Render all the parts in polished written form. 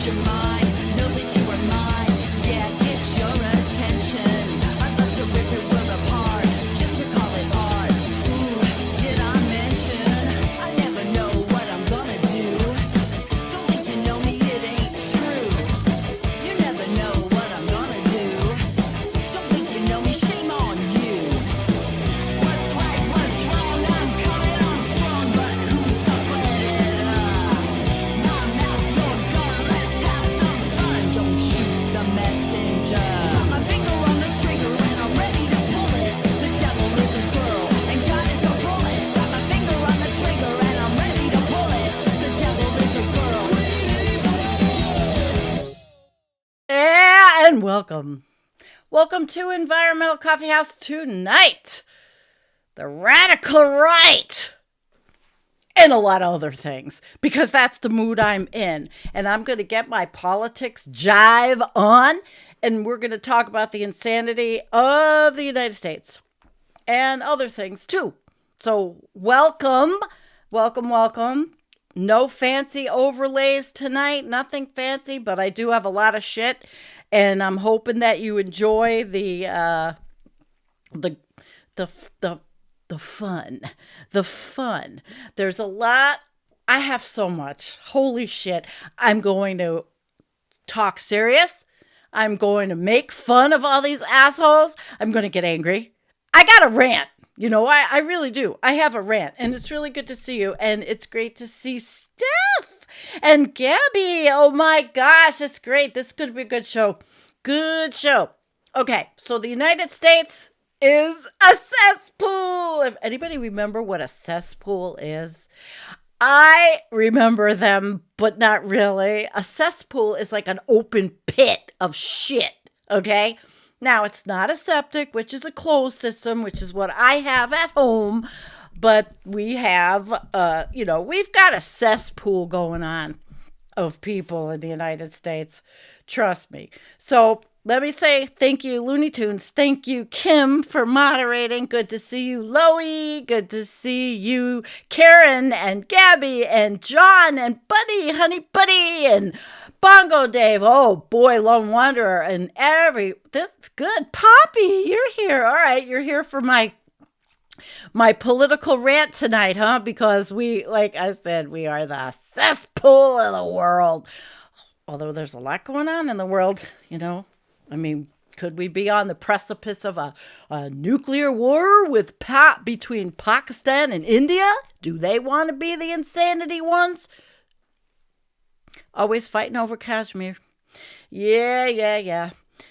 lose your mind. Know that you are mine. Yeah, get your attention. I'd love to rip your world apart just to call it art. Ooh, did I mention? I never know what I'm gonna do. Don't think you know me, it ain't true. You never know what I'm gonna do. Don't think you know me, shame on you. What's right, what's wrong? I'm coming on strong, but who's the predator? Nah, nah, you're gone, let's have some fun. Don't shoot the messenger. Got my finger on the trigger and I'm ready to pull it. The devil is a girl and God is a bullet. Got my finger on the trigger and I'm ready to pull it. The devil is a girl. Yeah, and welcome. Welcome to Environmental Coffee House tonight. The radical right. And a lot of other things, because that's the mood I'm in. And I'm going to get my politics jive on, and we're going to talk about the insanity of the United States and other things too. So welcome, welcome, welcome. No fancy overlays tonight, nothing fancy, but I do have a lot of shit, and I'm hoping that you enjoy the fun. There's a lot. I have so much. Holy shit. I'm going to talk serious. I'm going to make fun of all these assholes. I'm going to get angry. I got a rant. You know, I really do. I have a rant, and it's really good to see you, and it's great to see Steph and Gabby. Oh my gosh, it's great. This could be a good show. Good show. Okay, so the United States is a cesspool. If anybody remember what a cesspool is, I remember them, but not really. A cesspool is like an open pit of shit, okay? Now, it's not a septic, which is a closed system, which is what I have at home, but we have, we've got a cesspool going on of people in the United States. Trust me. So let me say thank you, Looney Tunes. Thank you, Kim, for moderating. Good to see you, Loie. Good to see you, Karen and Gabby and John and Buddy, Honey Buddy, and Bongo Dave. Oh boy, Lone Wanderer, and that's good. Poppy, you're here. All right, you're here for my political rant tonight, huh? Because we, like I said, we are the cesspool of the world. Although there's a lot going on in the world, you know. I mean, could we be on the precipice of a nuclear war between Pakistan and India? Do they want to be the insanity ones? Always fighting over Kashmir. Yeah.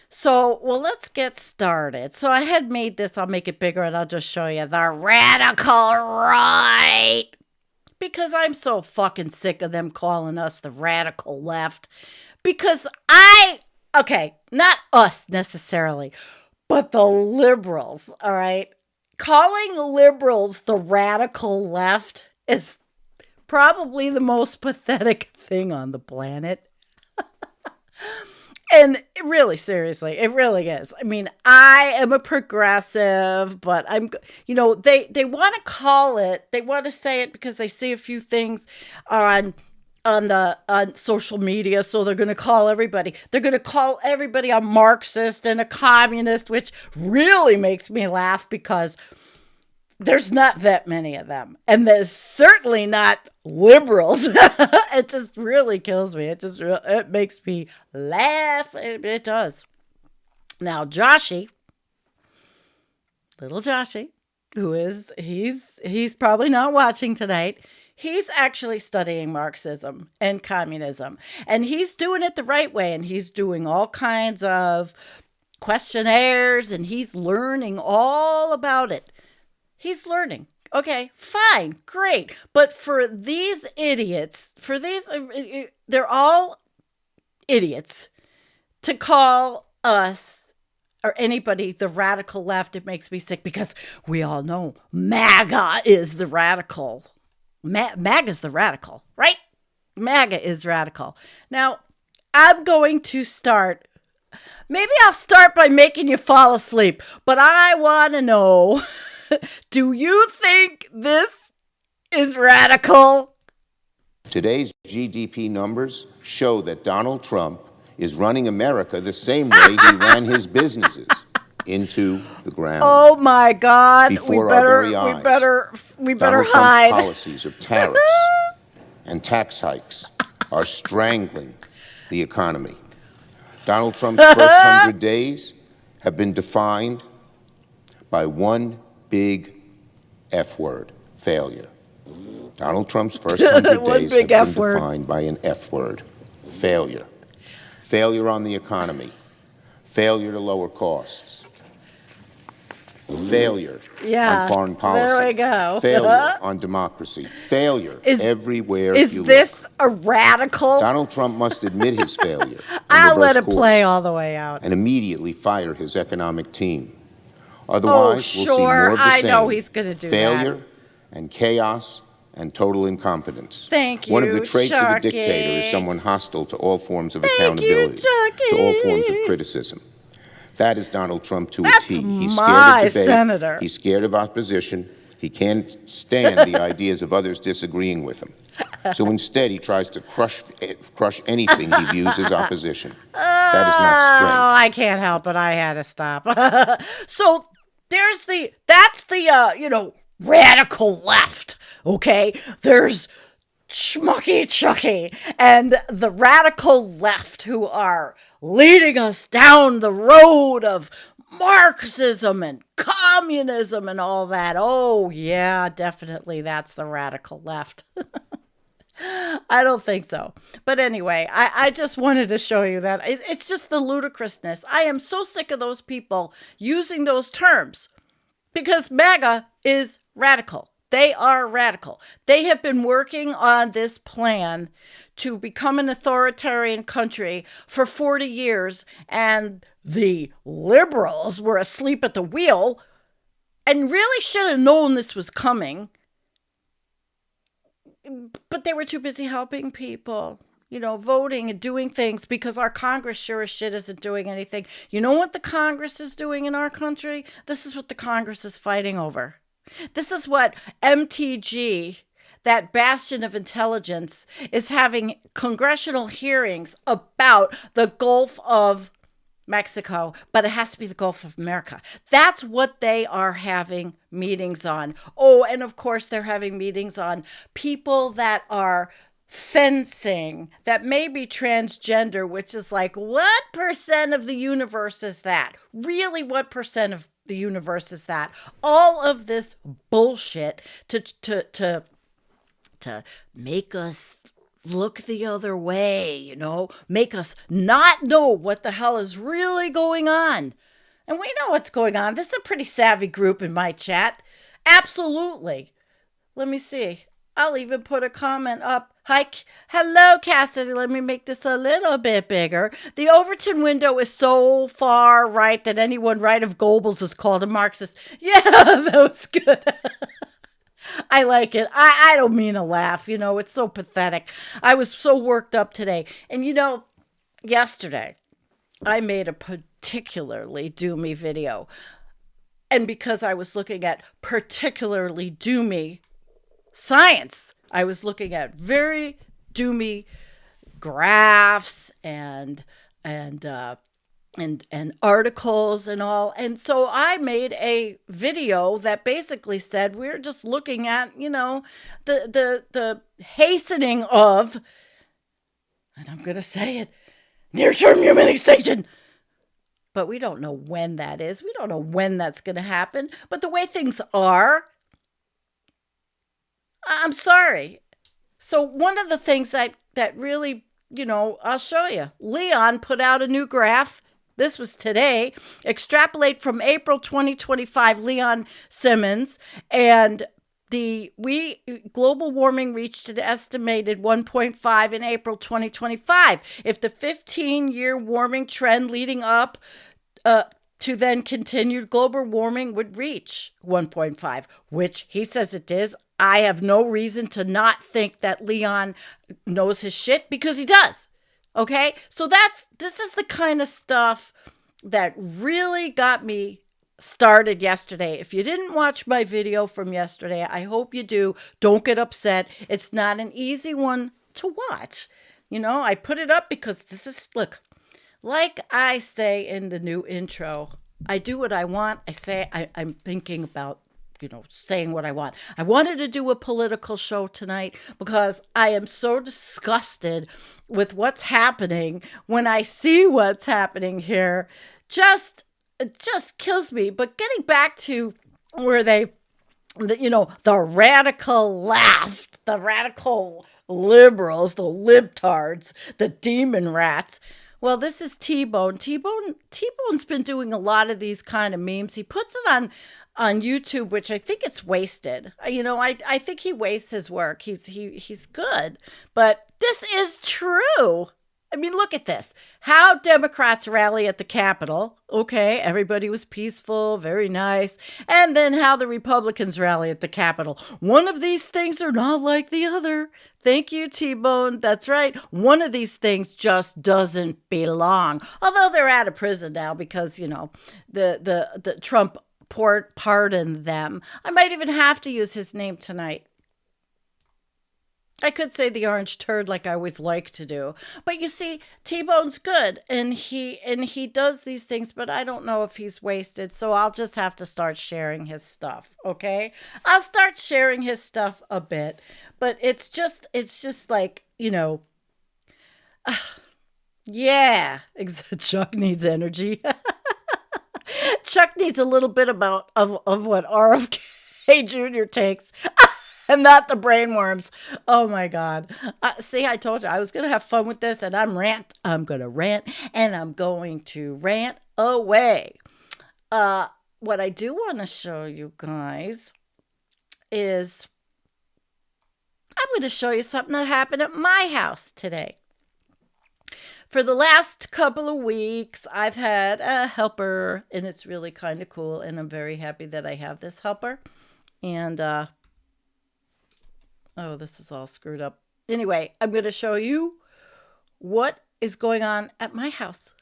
So, well, let's get started. So I had made this. I'll make it bigger and I'll just show you the radical right. Because I'm so fucking sick of them calling us the radical left. Because not us necessarily, but the liberals, all right? Calling liberals the radical left is probably the most pathetic thing on the planet. And really, seriously, it really is. I mean, I am a progressive, but they want to call it, they want to say it because they see a few things on social media, so they're going to call everybody a Marxist and a communist, which really makes me laugh because there's not that many of them, and there's certainly not liberals. It just really kills me. It makes me laugh. It does. Now, little Joshy, he's probably not watching tonight. He's actually studying Marxism and communism, and he's doing it the right way, and he's doing all kinds of questionnaires, and he's learning all about it. He's learning. Okay, fine, great. But for these idiots, they're all idiots, to call us or anybody the radical left, it makes me sick because we all know MAGA is the radical. MAGA is the radical, right? MAGA is radical. Now, I'm going to start. Maybe I'll start by making you fall asleep, but I want to know, do you think this is radical? Today's GDP numbers show that Donald Trump is running America the same way he ran his businesses, into the ground. Oh my God! Before our very eyes. We better Donald hide. Trump's policies of tariffs and tax hikes are strangling the economy. Donald Trump's first 100 days have been defined by one big F word: failure. Donald Trump's first 100 days have been defined by an F word: failure. Failure on the economy. Failure to lower costs. Failure on foreign policy. There we go. Failure on democracy. Failure everywhere you look. Is this a radical? Donald Trump must admit his failure. I'll let it play all the way out. And immediately fire his economic team. Otherwise, we'll see more of the same. I know he's going to do failure that. And chaos and total incompetence. Thank you, One of the traits Chucky. of a dictator is someone hostile to all forms of accountability, to all forms of criticism. That is Donald Trump to a T. He's scared of debate. Senator. He's scared of opposition. He can't stand the ideas of others disagreeing with him. So instead, he tries to crush anything he views as opposition. That is not strength. Oh, I can't help it. I had to stop. So that's the radical left. Okay, there's Schmucky Chucky and the radical left who are leading us down the road of Marxism and communism and all that. Oh, yeah, definitely that's the radical left. I don't think so. But anyway, I just wanted to show you that. It's just the ludicrousness. I am so sick of those people using those terms because MAGA is radical. They are radical. They have been working on this plan to become an authoritarian country for 40 years, and the liberals were asleep at the wheel and really should have known this was coming. But they were too busy helping people, voting and doing things because our Congress sure as shit isn't doing anything. You know what the Congress is doing in our country? This is what the Congress is fighting over. This is what MTG, that bastion of intelligence, is having congressional hearings about the Gulf of Mexico, but it has to be the Gulf of America. That's what they are having meetings on. Oh, and of course they're having meetings on people that are fencing, that may be transgender, which is like, what percent of the universe is that? Really, what percent of the universe is that? All of this bullshit to make us look the other way, make us not know what the hell is really going on. And we know what's going on. This is a pretty savvy group in my chat. Absolutely. Let me see. I'll even put a comment up. Hi, hello, Cassidy. Let me make this a little bit bigger. The Overton window is so far right that anyone right of Goebbels is called a Marxist. Yeah, that was good. I like it. I don't mean to laugh. It's so pathetic. I was so worked up today. And yesterday I made a particularly doomy video. And because I was looking at particularly doomy science, I was looking at very doomy graphs and articles and all. And so I made a video that basically said we're just looking at, the hastening of, and I'm going to say it, near-term human extinction. But we don't know when that is. We don't know when that's going to happen. But the way things are, I'm sorry. So one of the things that really, I'll show you. Leon put out a new graph. This was today. Extrapolate from April 2025, Leon Simmons. And global warming reached an estimated 1.5 in April 2025. If the 15-year warming trend leading up to then continued, global warming would reach 1.5, which he says it is. I have no reason to not think that Leon knows his shit because he does. Okay? So this is the kind of stuff that really got me started yesterday. If you didn't watch my video from yesterday, I hope you do. Don't get upset. It's not an easy one to watch. I put it up because this is, look, like I say in the new intro, I do what I want. I say I'm thinking about, saying what I want. I wanted to do a political show tonight because I am so disgusted with what's happening when I see what's happening here. It just kills me. But getting back to where the radical left, the radical liberals, the libtards, the demon rats. Well, this is T-Bone. T-Bone's been doing a lot of these kind of memes. He puts it on YouTube, which I think it's wasted. I think he wastes his work. He's good, but this is true. I mean, look at this. How Democrats rally at the Capitol. Okay, everybody was peaceful, very nice. And then how the Republicans rally at the Capitol. One of these things are not like the other. Thank you, T-Bone. That's right. One of these things just doesn't belong. Although they're out of prison now because, the Trump pardoned them. I might even have to use his name tonight. I could say the orange turd like I always like to do. But you see, T-Bone's good and he does these things, but I don't know if he's wasted. So I'll just have to start sharing his stuff, okay? I'll start sharing his stuff a bit. But it's just like, yeah, Chuck needs energy. Chuck needs a little bit of what RFK Jr. takes. And not the brainworms. Oh, my God. See, I told you I was going to have fun with this, and I'm going to rant, and I'm going to rant away. What I do want to show you guys is I'm going to show you something that happened at my house today. For the last couple of weeks, I've had a helper, and it's really kind of cool, and I'm very happy that I have this helper. And, oh, this is all screwed up. Anyway, I'm going to show you what is going on at my house.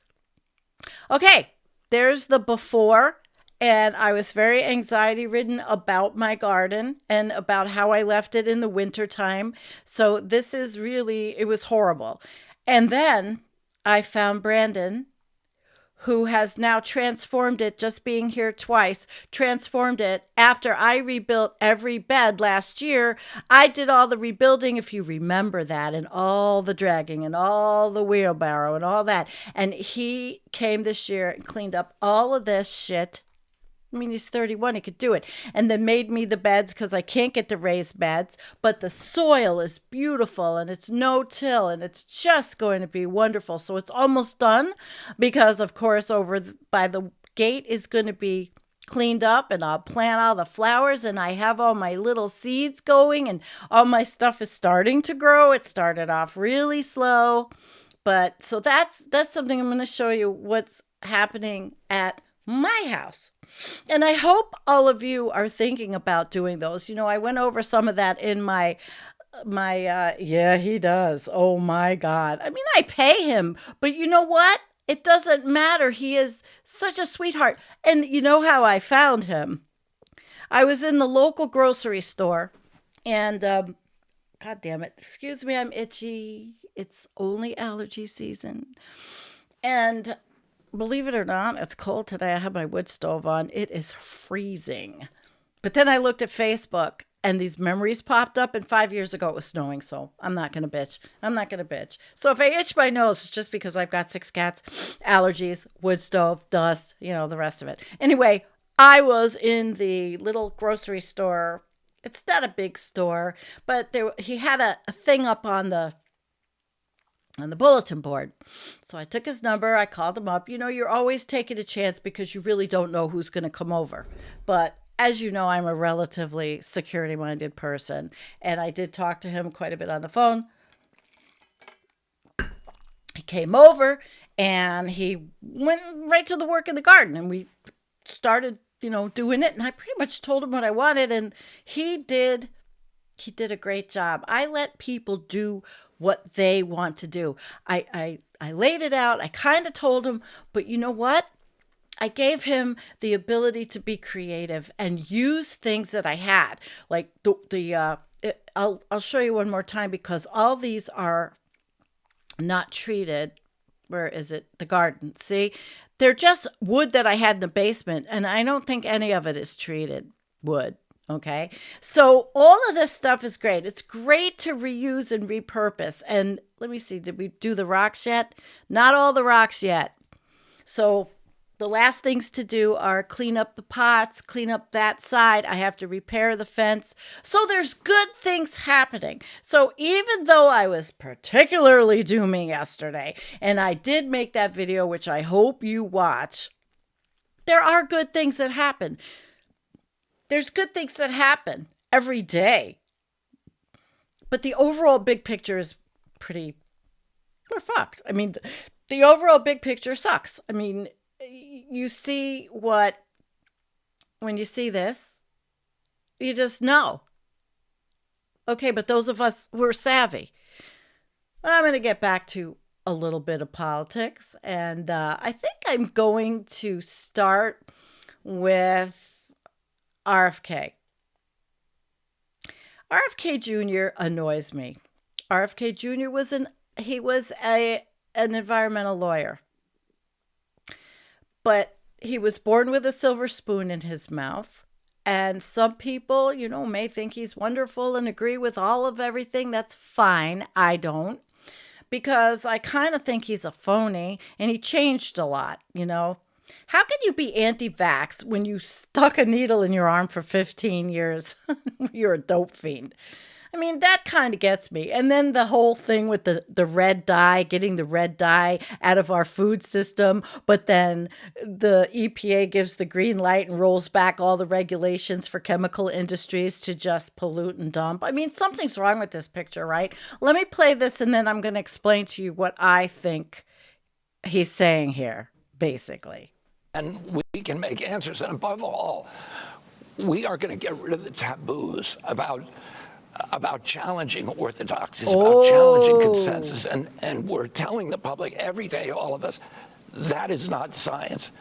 Okay, there's the before, and I was very anxiety-ridden about my garden and about how I left it in the wintertime. So this is really, it was horrible. And then I found Brandon, who has now transformed it, just being here twice, transformed it after I rebuilt every bed last year. I did all the rebuilding, if you remember that, and all the dragging and all the wheelbarrow and all that. And he came this year and cleaned up all of this shit. I mean, he's 31, he could do it. And then made me the beds because I can't get the raised beds. But the soil is beautiful and it's no-till and it's just going to be wonderful. So it's almost done because, of course, by the gate is going to be cleaned up and I'll plant all the flowers and I have all my little seeds going and all my stuff is starting to grow. It started off really slow. But so that's something I'm going to show you what's happening at my house. And I hope all of you are thinking about doing those. I went over some of that in my yeah, he does. Oh my God. I mean, I pay him, but you know what? It doesn't matter. He is such a sweetheart. And you know how I found him? I was in the local grocery store and, God damn it. Excuse me, I'm itchy. It's only allergy season. And believe it or not, it's cold today. I have my wood stove on. It is freezing. But then I looked at Facebook and these memories popped up. And 5 years ago it was snowing. So I'm not going to bitch. So if I itch my nose, it's just because I've got 6 cats, allergies, wood stove, dust, the rest of it. Anyway, I was in the little grocery store. It's not a big store, but he had a thing up on the bulletin board. So I took his number. I called him up. You're always taking a chance because you really don't know who's going to come over. But as you know, I'm a relatively security-minded person. And I did talk to him quite a bit on the phone. He came over and he went right to the work in the garden. And we started, doing it. And I pretty much told him what I wanted. And he did a great job. I let people do what they want to do. I laid it out. I kind of told him, but you know what? I gave him the ability to be creative and use things that I had. Like I'll show you one more time because all these are not treated. Where is it? The garden. See, they're just wood that I had in the basement, and I don't think any of it is treated wood. Okay. So all of this stuff is great. It's great to reuse and repurpose. And let me see, did we do the rocks yet? Not all the rocks yet. So the last things to do are clean up the pots, clean up that side. I have to repair the fence. So there's good things happening. So even though I was particularly dooming yesterday, and I did make that video, which I hope you watch, there are good things that happen. There's good things that happen every day. But the overall big picture is we're fucked. I mean, the overall big picture sucks. I mean, you see when you see this, you just know. Okay, but those of us who are savvy. But I'm going to get back to a little bit of politics. And I think I'm going to start with RFK. RFK Jr. annoys me. RFK Jr. was an environmental lawyer. But he was born with a silver spoon in his mouth. And some people, may think he's wonderful and agree with all of everything. That's fine. I don't. Because I kind of think he's a phony and he changed a lot, How can you be anti-vax when you stuck a needle in your arm for 15 years? You're a dope fiend. I mean, that kind of gets me. And then the whole thing with the red dye, getting the red dye out of our food system. But then the EPA gives the green light and rolls back all the regulations for chemical industries to just pollute and dump. I mean, something's wrong with this picture, right? Let me play this and then I'm going to explain to you what I think he's saying here, basically. And we can make answers. And above all, we are going to get rid of the taboos about challenging orthodoxies, about challenging consensus. And we're telling the public every day, all of us, that is not science.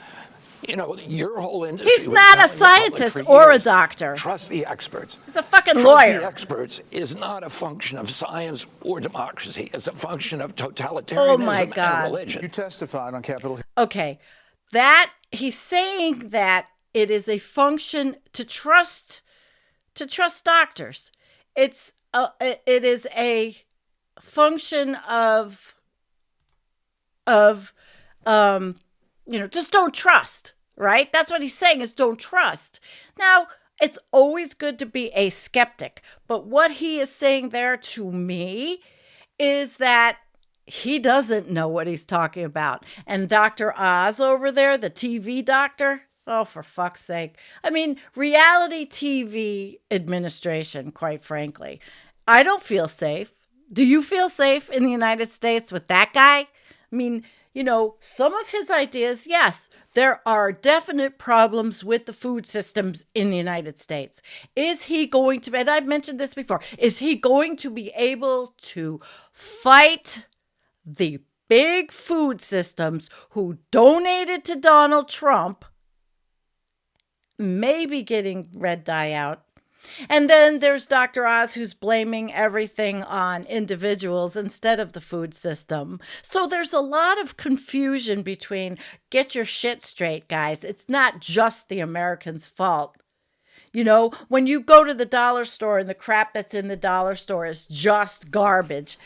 Your whole industry. He's not a scientist or a doctor. Trust the experts. He's a fucking lawyer. Trust the experts is not a function of science or democracy. It's a function of totalitarianism and religion. You testified on Capitol Hill. Okay, that he's saying that it is a function to trust doctors. It is a function of just don't trust, right? That's what he's saying is don't trust. Now, it's always good to be a skeptic, but what he is saying there to me is that he doesn't know what he's talking about. And Dr. Oz over there, the TV doctor, oh, for fuck's sake. I mean, reality TV administration, quite frankly. I don't feel safe. Do you feel safe in the United States with that guy? I mean, some of his ideas, yes, there are definite problems with the food systems in the United States. Is he going to, and I've mentioned this before, is he going to be able to fight the big food systems who donated to Donald Trump, maybe getting red dye out? And then there's Dr. Oz, who's blaming everything on individuals instead of the food system. So there's a lot of confusion between, get your shit straight, guys. It's not just the Americans' fault. When you go to the dollar store and the crap that's in the dollar store is just garbage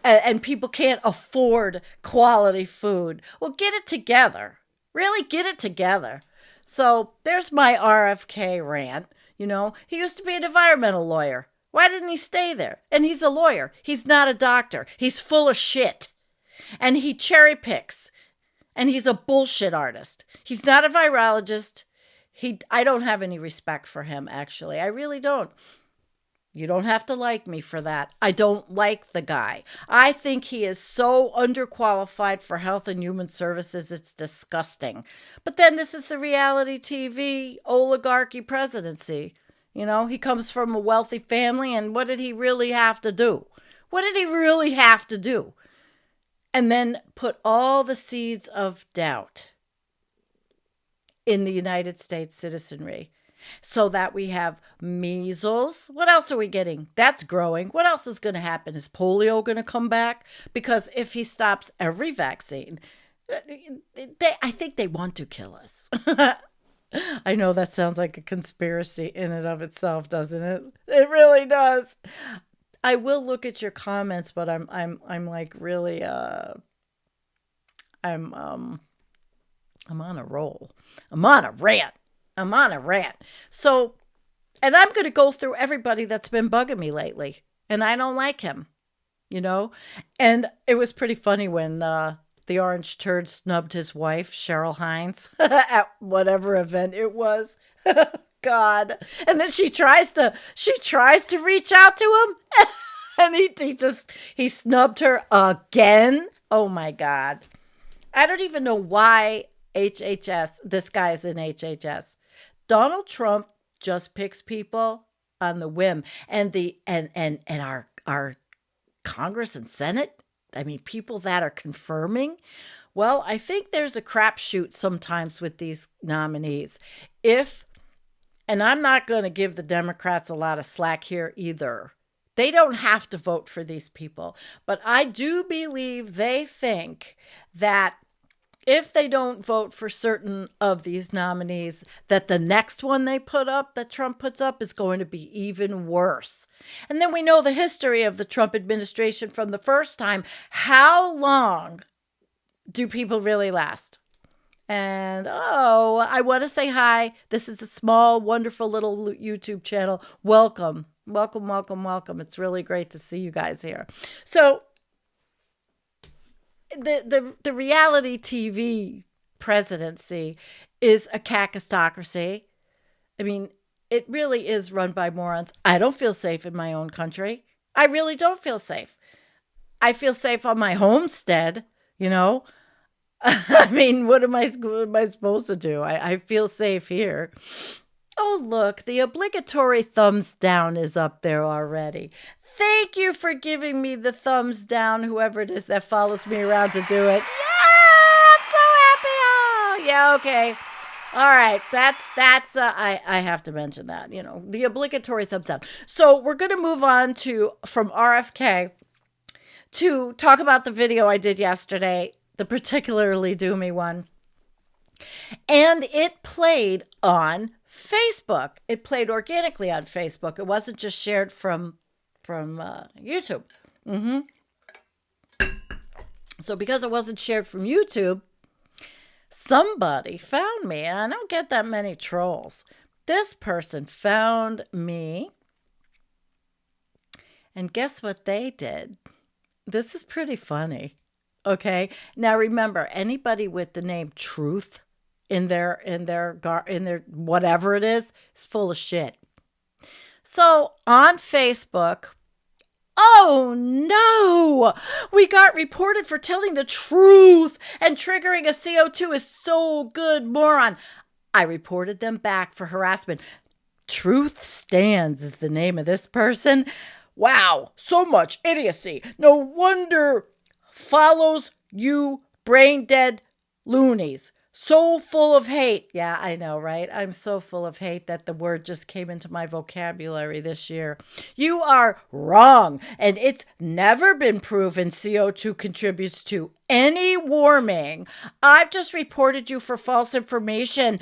and people can't afford quality food, well, get it together. Really get it together. So there's my RFK rant. He used to be an environmental lawyer. Why didn't he stay there? And he's a lawyer. He's not a doctor. He's full of shit. And he cherry picks. And he's a bullshit artist. He's not a virologist. I don't have any respect for him, actually. I really don't. You don't have to like me for that. I don't like the guy. I think he is so underqualified for health and human services, it's disgusting. But then this is the reality TV oligarchy presidency. He comes from a wealthy family, and what did he really have to do? What did he really have to do? And then put all the seeds of doubt in the United States citizenry. So that we have measles. What else are we getting? That's growing. What else is going to happen? Is polio going to come back? Because if he stops every vaccine, I think they want to kill us. I know that sounds like a conspiracy in and of itself, doesn't it? It really does. I will look at your comments, but I'm like really I'm on a roll. I'm on a rant. So, and I'm going to go through everybody that's been bugging me lately, and I don't like him, you know? And it was pretty funny when the orange turd snubbed his wife, Cheryl Hines, at whatever event it was. God. And then she tries to reach out to him, and he snubbed her again. Oh my God. I don't even know why this guy is in HHS. Donald Trump just picks people on the whim, and our Congress and Senate, I mean, people that are confirming. Well, I think there's a crapshoot sometimes with these nominees. And I'm not going to give the Democrats a lot of slack here either. They don't have to vote for these people, but I do believe they think that if they don't vote for certain of these nominees, that the next one they put up, that Trump puts up, is going to be even worse. And then we know the history of the Trump administration from the first time. How long do people really last? And, I want to say hi. This is a small, wonderful little YouTube channel. Welcome. It's really great to see you guys here. So, the reality TV presidency is a kakistocracy. I mean, it really is run by morons. I don't feel safe in my own country. I really don't feel safe. I feel safe on my homestead, you know. I mean, what am I supposed to do? I feel safe here. Oh, look, the obligatory thumbs down is up there already. Thank you for giving me the thumbs down, whoever it is that follows me around to do it. Yeah, I'm so happy. Oh, yeah, okay. All right, I have to mention that, you know, the obligatory thumbs down. So we're going to move on from RFK to talk about the video I did yesterday, the particularly doomy one. And it played on Facebook. It played organically on Facebook. It wasn't just shared from YouTube. So because it wasn't shared from YouTube, somebody found me. And I don't get that many trolls. This person found me. And guess what they did? This is pretty funny. Okay. Now remember, anybody with the name Truth in their whatever it is full of shit. So on Facebook, oh no, we got reported for telling the truth and triggering a CO2 is so good, moron. I reported them back for harassment. Truth Stands is the name of this person. Wow, so much idiocy. No wonder follows you brain dead loonies. So full of hate. Yeah, I know, right? I'm so full of hate that the word just came into my vocabulary this year. You are wrong. And it's never been proven CO2 contributes to any warming. I've just reported you for false information.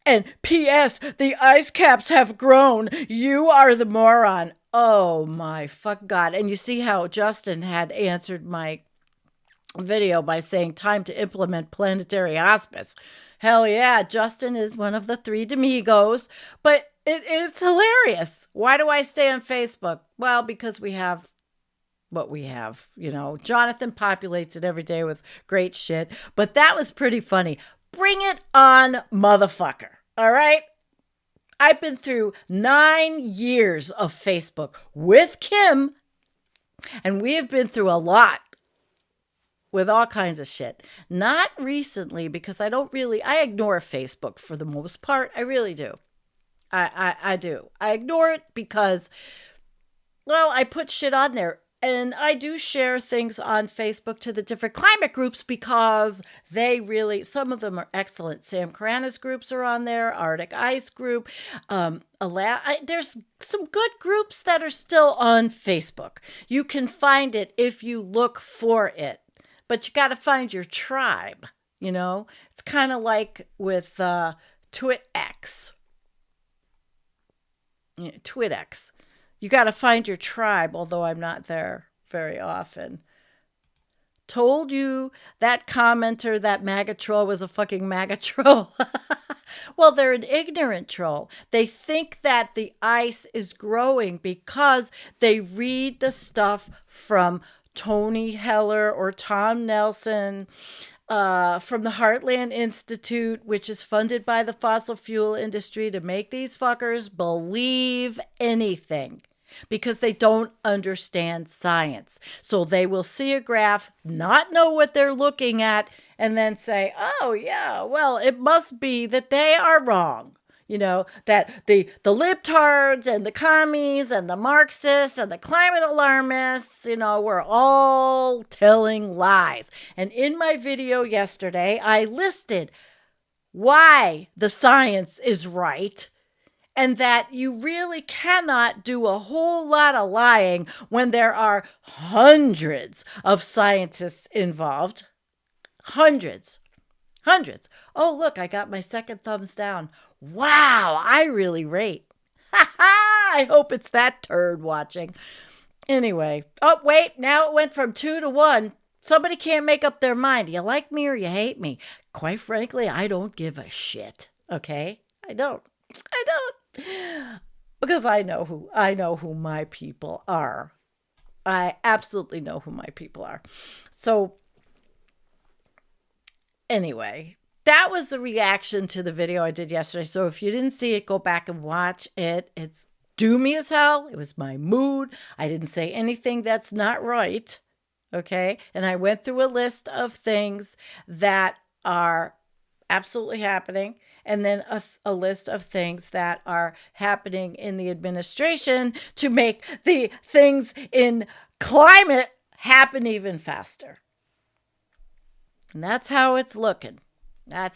And P.S. the ice caps have grown. You are the moron. Oh my fuck God. And you see how Justin had answered my video by saying time to implement planetary hospice. Hell yeah, Justin is one of the three Demigos, but it's hilarious. Why do I stay on Facebook? Well, because we have what we have, you know. Jonathan populates it every day with great shit, but that was pretty funny. Bring it on, motherfucker. All right? I've been through 9 years of Facebook with Kim, and we have been through a lot with all kinds of shit. Not recently, because I ignore Facebook for the most part. I really do. I do. I ignore it because, well, I put shit on there And I do share things on Facebook to the different climate groups because they really, some of them are excellent. Sam Carana's groups are on there, Arctic Ice Group. There's some good groups that are still on Facebook. You can find it if you look for it, but you got to find your tribe. You know, it's kind of like with TwitX. TwitX. You got to find your tribe, although I'm not there very often. Told you that commenter, that MAGA troll was a fucking MAGA troll. Well, they're an ignorant troll. They think that the ice is growing because they read the stuff from Tony Heller or Tom Nelson, from the Heartland Institute, which is funded by the fossil fuel industry to make these fuckers believe anything because they don't understand science. So they will see a graph, not know what they're looking at, and then say, oh, yeah, well, it must be that they are wrong. You know, that the libtards and the commies and the Marxists and the climate alarmists, you know, were all telling lies. And in my video yesterday, I listed why the science is right and that you really cannot do a whole lot of lying when there are hundreds of scientists involved. Hundreds. Oh, look, I got my second thumbs down. Wow, I really rate. I hope it's that turd watching. Anyway. Oh, wait, now it went from 2 to 1. Somebody can't make up their mind. You like me or you hate me? Quite frankly, I don't give a shit. Okay? I don't. Because I know who my people are. I absolutely know who my people are. So, anyway, that was the reaction to the video I did yesterday. So if you didn't see it, go back and watch it. It's doomy as hell. It was my mood. I didn't say anything that's not right. Okay. And I went through a list of things that are absolutely happening. And then a list of things that are happening in the administration to make the things in climate happen even faster. And that's how it's looking. All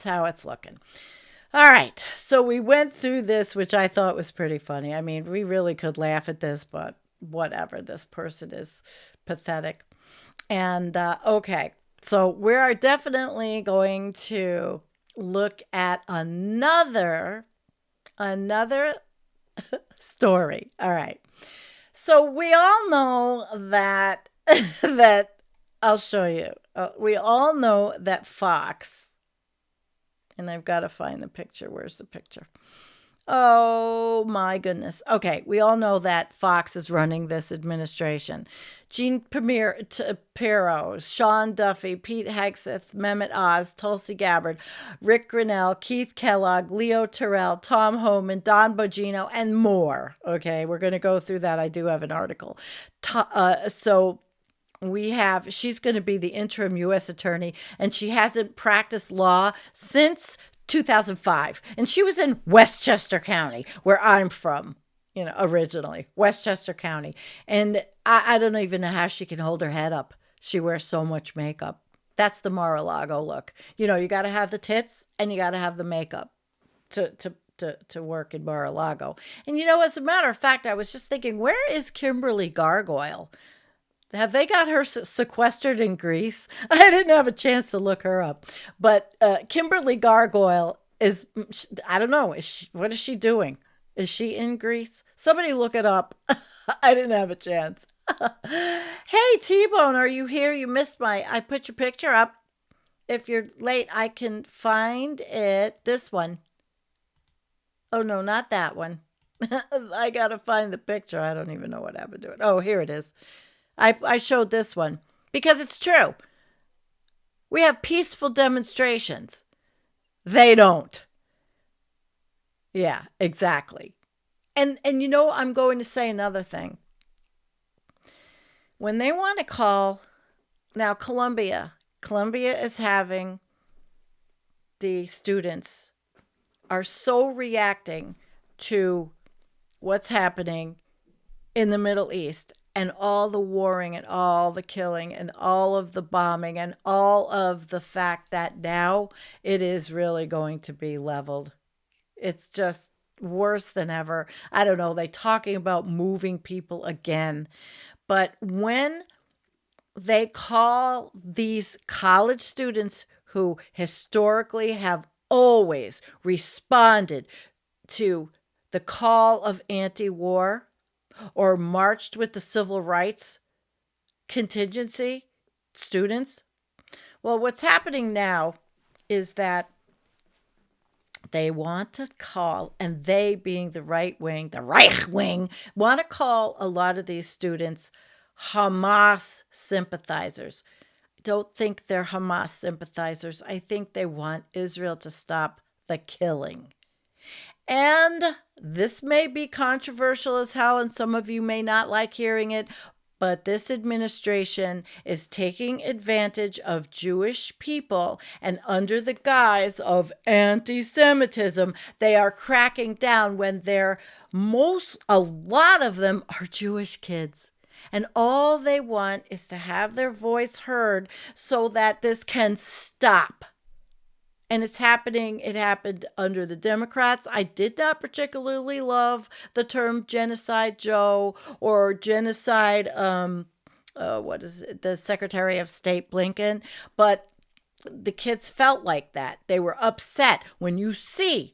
right. So we went through this, which I thought was pretty funny. I mean, we really could laugh at this, but whatever. This person is pathetic. And okay. So we are definitely going to look at another story. All right. So we all know that I'll show you. We all know that Fox, and I've got to find the picture. Where's the picture? Oh my goodness. Okay, we all know that Fox is running this administration. Gene Pirro, Sean Duffy, Pete Hegseth, Mehmet Oz, Tulsi Gabbard, Rick Grinnell, Keith Kellogg, Leo Terrell, Tom Homan, Don Bongino, and more. Okay, we're going to go through that. I do have an article. She's going to be the interim U.S. attorney, and she hasn't practiced law since 2005. And she was in Westchester County, where I'm from, originally, Westchester County. And I don't even know how she can hold her head up. She wears so much makeup. That's the Mar-a-Lago look. You got to have the tits and you got to have the makeup to work in Mar-a-Lago. And as a matter of fact, I was just thinking, where is Kimberly Gargoyle? Have they got her sequestered in Greece? I didn't have a chance to look her up. But Kimberly Gargoyle is, I don't know, what is she doing? Is she in Greece? Somebody look it up. I didn't have a chance. Hey, TBone, are you here? You missed I put your picture up. If you're late, I can find it. This one. Oh, no, not that one. I got to find the picture. I don't even know what happened to it. Oh, here it is. I showed this one because it's true. We have peaceful demonstrations. They don't. Yeah, exactly. And I'm going to say another thing. When they want to call, now Columbia is having, the students are so reacting to what's happening in the Middle East and all the warring and all the killing and all of the bombing and all of the fact that now it is really going to be leveled. It's just worse than ever. I don't know. They're talking about moving people again. But when they call these college students who historically have always responded to the call of anti-war or marched with the civil rights contingency students, well, what's happening now is that they want to call, and they being the right wing, the Reich wing, want to call a lot of these students Hamas sympathizers. I don't think they're Hamas sympathizers. I think they want Israel to stop the killing. And this may be controversial as hell, and some of you may not like hearing it, but this administration is taking advantage of Jewish people, and under the guise of anti-Semitism, they are cracking down when a lot of them are Jewish kids. And all they want is to have their voice heard so that this can stop. And it's happening. It happened under the Democrats. I did not particularly love the term Genocide Joe or genocide, the Secretary of State Blinken. But the kids felt like that. They were upset when you see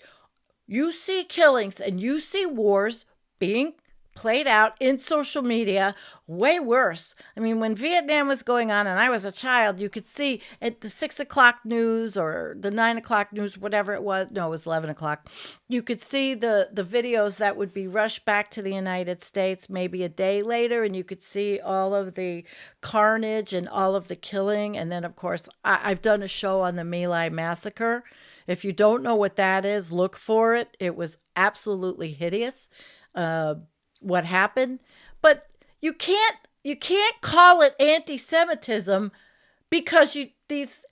killings and you see wars being played out in social media, way worse. I mean, when Vietnam was going on and I was a child, you could see at the 6 o'clock news or the 9 o'clock news, whatever it was. No, it was 11 o'clock. You could see the videos that would be rushed back to the United States maybe a day later, and you could see all of the carnage and all of the killing. And then, of course, I've done a show on the My Lai massacre. If you don't know what that is, look for it. It was absolutely hideous. What happened, but you can't call it anti-Semitism because these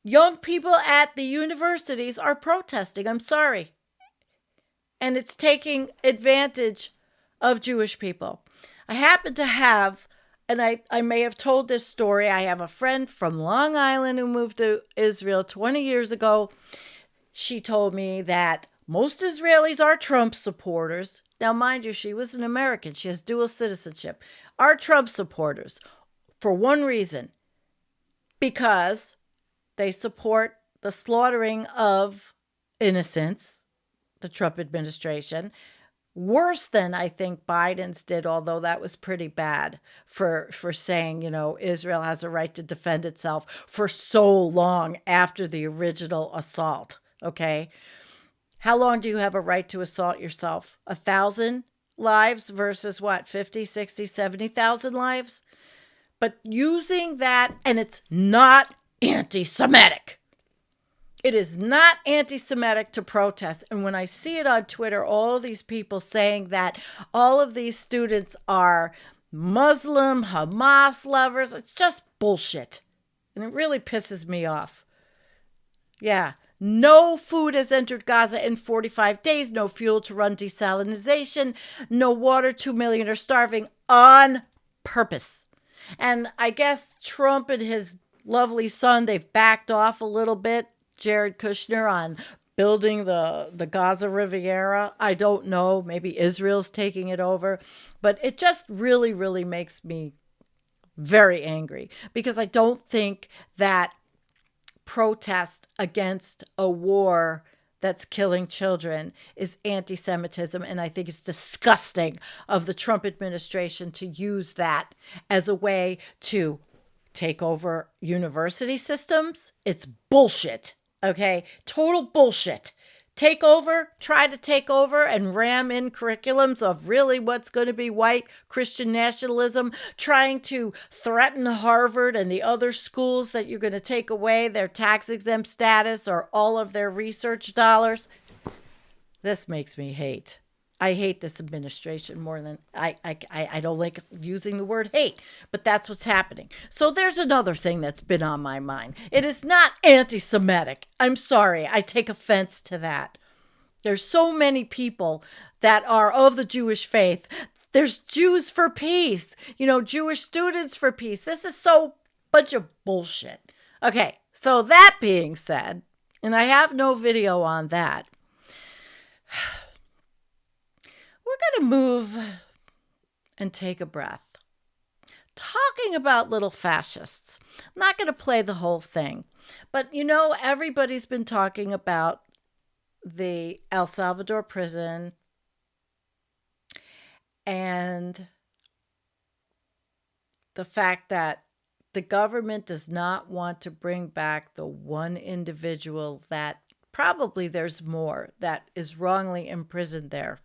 young people at the universities are protesting. I'm sorry. And it's taking advantage of Jewish people. I happen to have, and I may have told this story, I have a friend from Long Island who moved to Israel 20 years ago. She told me that most Israelis are Trump supporters. Now, mind you, she was an American. She has dual citizenship. Are Trump supporters for one reason, because they support the slaughtering of innocents, the Trump administration, worse than I think Biden's did, although that was pretty bad for saying, Israel has a right to defend itself for so long after the original assault, okay? How long do you have a right to assault yourself? 1,000 lives versus what, 50, 60, 70,000 lives? But using that, and it's not anti-Semitic. It is not anti-Semitic to protest. And when I see it on Twitter, all these people saying that all of these students are Muslim, Hamas lovers, it's just bullshit. And it really pisses me off. Yeah. No food has entered Gaza in 45 days. No fuel to run desalinization. No water. 2 million are starving on purpose. And I guess Trump and his lovely son, they've backed off a little bit, Jared Kushner, on building the Gaza Riviera. I don't know. Maybe Israel's taking it over. But it just really, really makes me very angry because I don't think that protest against a war that's killing children is anti-Semitism. And I think it's disgusting of the Trump administration to use that as a way to take over university systems. It's bullshit. Okay. Total bullshit. Try to take over and ram in curriculums of really what's going to be white Christian nationalism, trying to threaten Harvard and the other schools that you're going to take away their tax exempt status or all of their research dollars. This makes me hate. I hate this administration more than I don't like using the word hate, but that's what's happening. So there's another thing that's been on my mind. It is not anti-Semitic. I'm sorry. I take offense to that. There's so many people that are of the Jewish faith. There's Jews for peace, Jewish students for peace. This is so bunch of bullshit. Okay, so that being said, and I have no video on that, we're going to move and take a breath. Talking about little fascists. I'm not going to play the whole thing, but everybody's been talking about the El Salvador prison and the fact that the government does not want to bring back the one individual that probably there's more that is wrongly imprisoned there.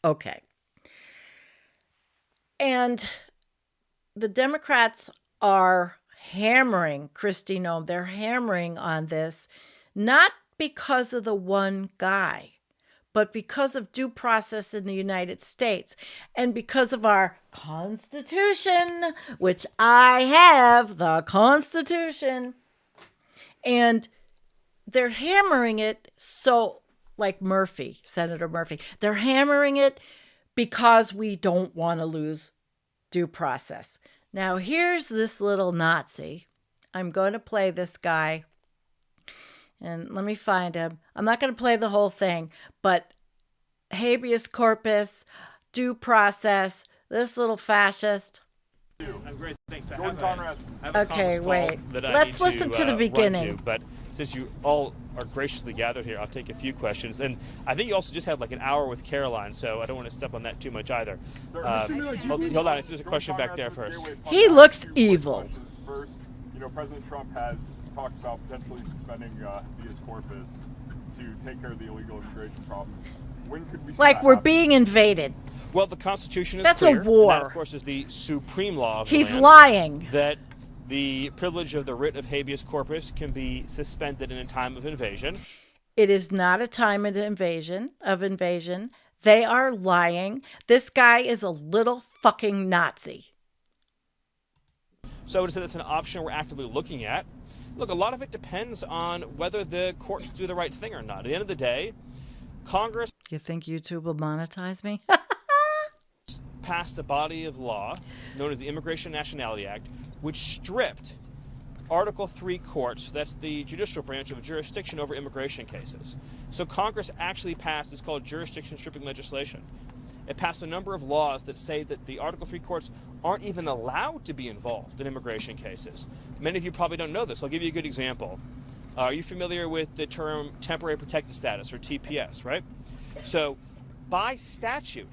Okay. And the Democrats are hammering Kristi Noem. They're hammering on this, not because of the one guy, but because of due process in the United States and because of our Constitution, which I have, the Constitution. And they're hammering it so, like Murphy, Senator Murphy, they're hammering it because we don't want to lose due process. Now, here's this little Nazi. I'm going to play this guy. And let me find him. I'm not going to play the whole thing, but habeas corpus, due process, this little fascist. I'm great, thanks. Okay, wait. Let's listen to the beginning. But since you all are graciously gathered here, I'll take a few questions. And I think you also just had like an hour with Caroline, so I don't want to step on that too much either. Hold on, there's a question back there first. He looks evil. First, President Trump has talked about potentially suspending habeas corpus to take care of the illegal immigration problem. When could we see Like that we're happen? being invaded. Well, the Constitution is That's clear. a war. And that, of course, is the supreme law of the He's land, lying. that the privilege of the writ of habeas corpus can be suspended in a time of invasion. It is not a time of invasion. They are lying. This guy is a little fucking Nazi. So I would say that's an option we're actively looking at. Look, a lot of it depends on whether the courts do the right thing or not. At the end of the day, Congress You think YouTube will monetize me? passed a body of law known as the Immigration and Nationality Act, which stripped Article 3 courts, that's the judicial branch, of jurisdiction over immigration cases. So Congress actually passed, it's called jurisdiction stripping legislation. It passed a number of laws that say that the Article 3 courts aren't even allowed to be involved in immigration cases. Many of you probably don't know this. I'll give you a good example. Are you familiar with the term temporary protected status, or TPS, right? So by statute,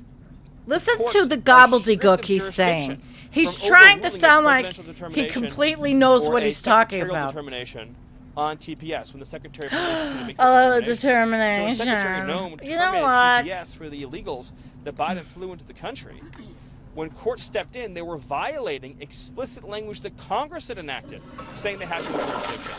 Listen courts to the are stripped gobbledygook of he's jurisdiction saying. He's from trying to overruling a sound like presidential he determination completely knows or what a he's talking secretarial about. determination on TPS when the Secretary of Police makes a determination. So when Secretary Noem You know terminated what? TPS for the illegals that Biden flew into the country, when courts stepped in, they were violating explicit language that Congress had enacted, saying they had no jurisdiction.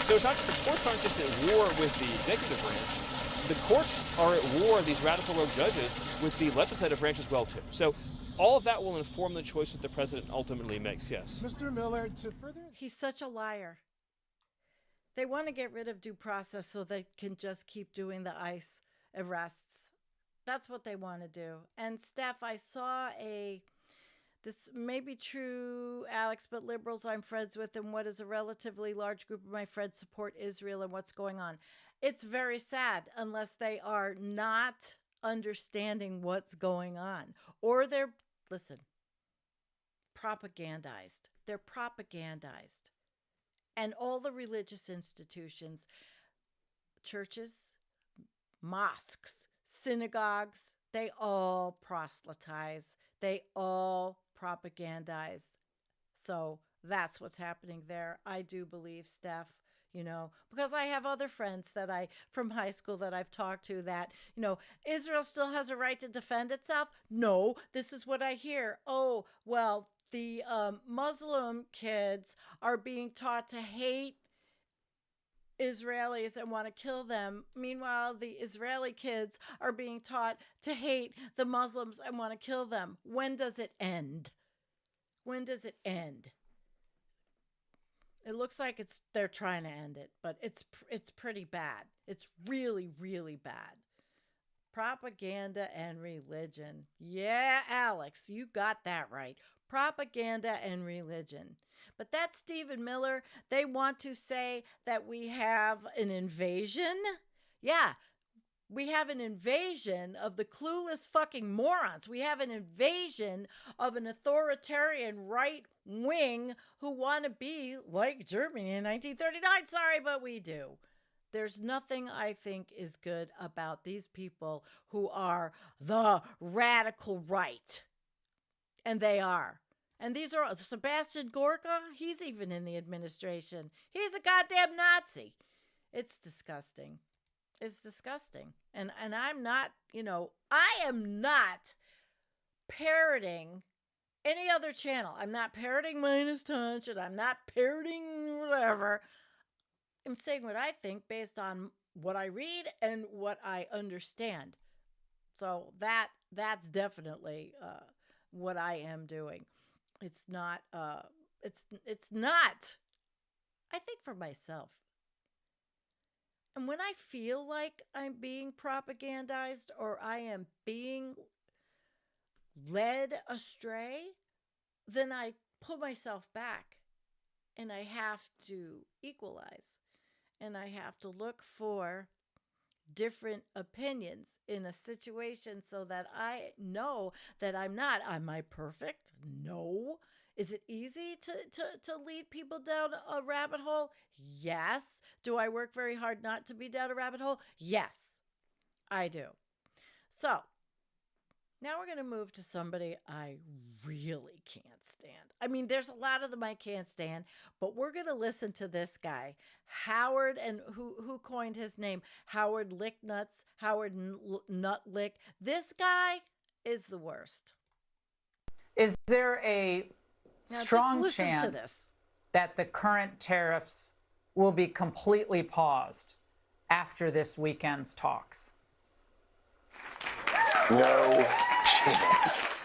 So it's not just the courts aren't just at war with the executive branch. The courts are at war, these radical rogue judges, with the legislative branch as well, too. So all of that will inform the choices the president ultimately makes, yes. Mr. Miller, to further... He's such a liar. They want to get rid of due process so they can just keep doing the ICE arrests. That's what they want to do. And Steph, I saw this may be true, Alex, but liberals I'm friends with and what is a relatively large group of my friends support Israel and what's going on. It's very sad unless they are not understanding what's going on. Or they're, listen, propagandized. They're propagandized. And all the religious institutions, churches, mosques, synagogues, they all proselytize. They all propagandize. So that's what's happening there. I do believe, Steph, because I have other friends from high school that I've talked to that, Israel still has a right to defend itself. No, this is what I hear. Oh, well, the Muslim kids are being taught to hate Israelis and want to kill them. Meanwhile, the Israeli kids are being taught to hate the Muslims and want to kill them. When does it end? When does it end? It looks like they're trying to end it, but it's pretty bad. It's really, really bad. Propaganda and religion. Yeah, Alex, you got that right. Propaganda and religion. But that's Stephen Miller. They want to say that we have an invasion. Yeah, we have an invasion of the clueless fucking morons. We have an invasion of an authoritarian right wing who want to be like Germany in 1939. Sorry, but we do. There's nothing I think is good about these people who are the radical right. And they are. And these are Sebastian Gorka. He's even in the administration. He's a goddamn Nazi. It's disgusting. It's disgusting. And I'm not, I am not parroting any other channel. I'm not parroting Minus Touch, and I'm not parroting whatever. I'm saying what I think based on what I read and what I understand. So that's definitely what I am doing. It's not it's not. I think for myself. And when I feel like I'm being propagandized or I am being led astray, then I pull myself back and I have to equalize. And I have to look for different opinions in a situation so that I know that I'm not. Am I perfect? No. Is it easy to lead people down a rabbit hole? Yes. Do I work very hard not to be down a rabbit hole? Yes, I do. So now we're going to move to somebody I really can't stand. I mean, there's a lot of them I can't stand, but we're going to listen to this guy, Howard, and who coined his name? Howard Licknuts, Howard Nutlick. This guy is the worst. Is there a Now, strong just listen to chance this. that the current tariffs will be completely paused after this weekend's talks? No chance.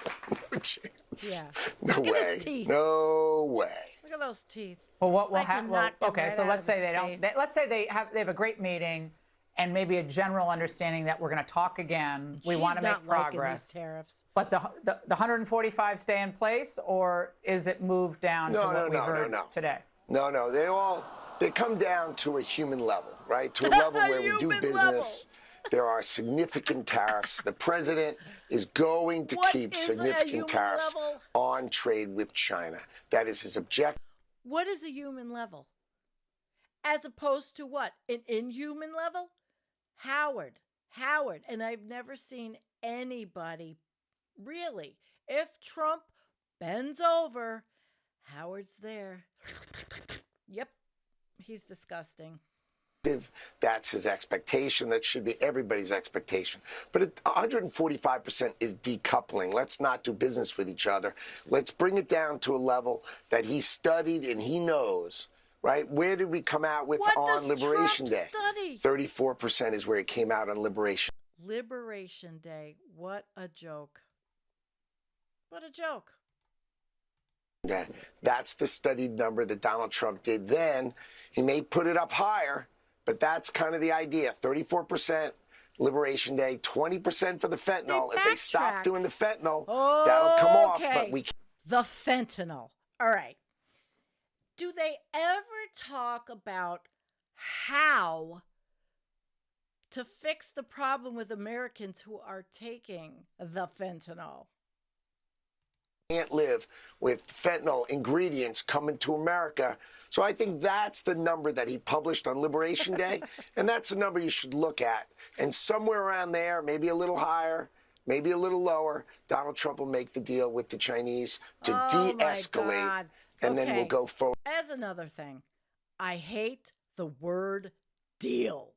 No chance. Yeah. No Look at way. his teeth. No way. Look at those teeth. Well, what will I can happen? knock them Okay, right so out let's of say his they don't. face. Let's say they have a great meeting and maybe a general understanding that we're going to talk again. We She's want to make not liking progress. these tariffs. But the 145 stay in place, or is it moved down to what we heard today? No. They come down to a human level, right? To a level where we do Human business. There are significant tariffs. The president is going to What keep is a significant human tariffs level? on trade with China. That is his objective. What is a human level? As opposed to what? An inhuman level? Howard. And I've never seen anybody really. If Trump bends over, Howard's there. Yep. He's disgusting. That's his expectation. That should be everybody's expectation. But 145% is decoupling. Let's not do business with each other. Let's bring it down to a level that he studied and he knows, right? Where did we come out with What on does Liberation Trump Day? study? 34% is where it came out on Liberation. Liberation Day. What a joke. What a joke. That's the studied number that Donald Trump did then. He may put it up higher, but that's kind of the idea. 34% Liberation Day, 20% for the fentanyl. If they stop backtrack. doing the fentanyl, that'll come off. Okay. But we The fentanyl. All right. Do they ever talk about how to fix the problem with Americans who are taking the fentanyl? can't live with fentanyl ingredients coming to America. So I think that's the number that he published on Liberation Day. And that's the number you should look at. And somewhere around there, maybe a little higher, maybe a little lower, Donald Trump will make the deal with the Chinese to de-escalate. And then we'll go forward. As another thing, I hate the word deal.